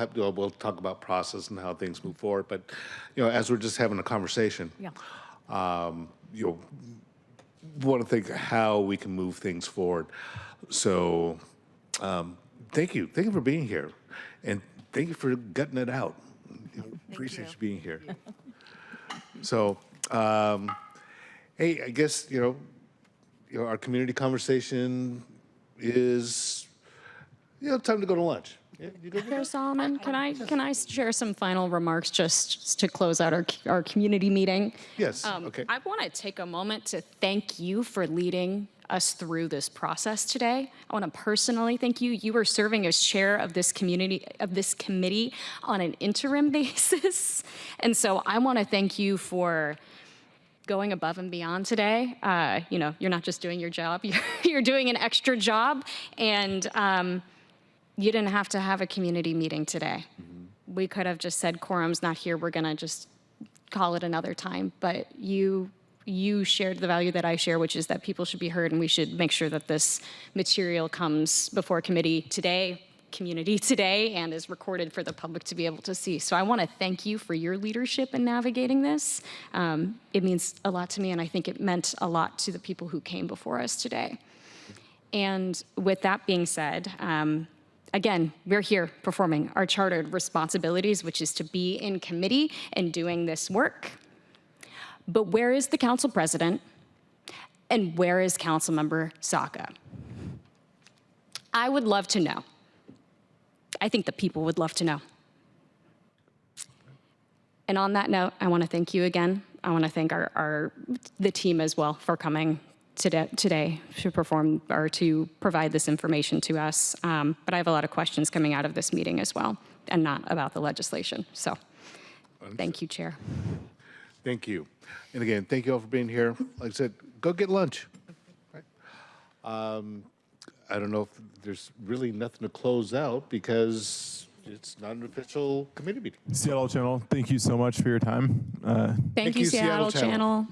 talk about process and how things move forward. But as we're just having a conversation, want to think how we can move things forward. So, thank you for being here, and thank you for gutting it out. Appreciate you being here. So, hey, I guess our community conversation is. Time to go to lunch. Yeah, Chair Solomon, can I share some final remarks just to close out our community meeting? Yes. Okay. I want to take a moment to thank you for leading us through this process today. I want to personally thank you. You are serving as chair of this committee on an interim basis. And so I want to thank you for going above and beyond today. You're not just doing your job, you're doing an extra job. And you didn't have to have a community meeting today. We could have just said, quorum's not here, we're gonna just call it another time. But you shared the value that I share, which is that people should be heard, and we should make sure that this material comes before community today, and is recorded for the public to be able to see. So I want to thank you for your leadership in navigating this. It means a lot to me, and I think it meant a lot to the people who came before us today. And with that being said, again, we're here performing our chartered responsibilities, which is to be in committee and doing this work. But where is the council president, and where is Councilmember Saka? I would love to know. I think the people would love to know. And on that note, I want to thank you again. I want to thank the team as well for coming today to perform or to provide this information to us. But I have a lot of questions coming out of this meeting as well, and not about the legislation. So thank you, Chair. Thank you. And again, thank you all for being here. Like I said, go get lunch. Right? I don't know if there's really nothing to close out because it's not an official committee meeting. Seattle Channel, thank you so much for your time. Thank you, Seattle Channel.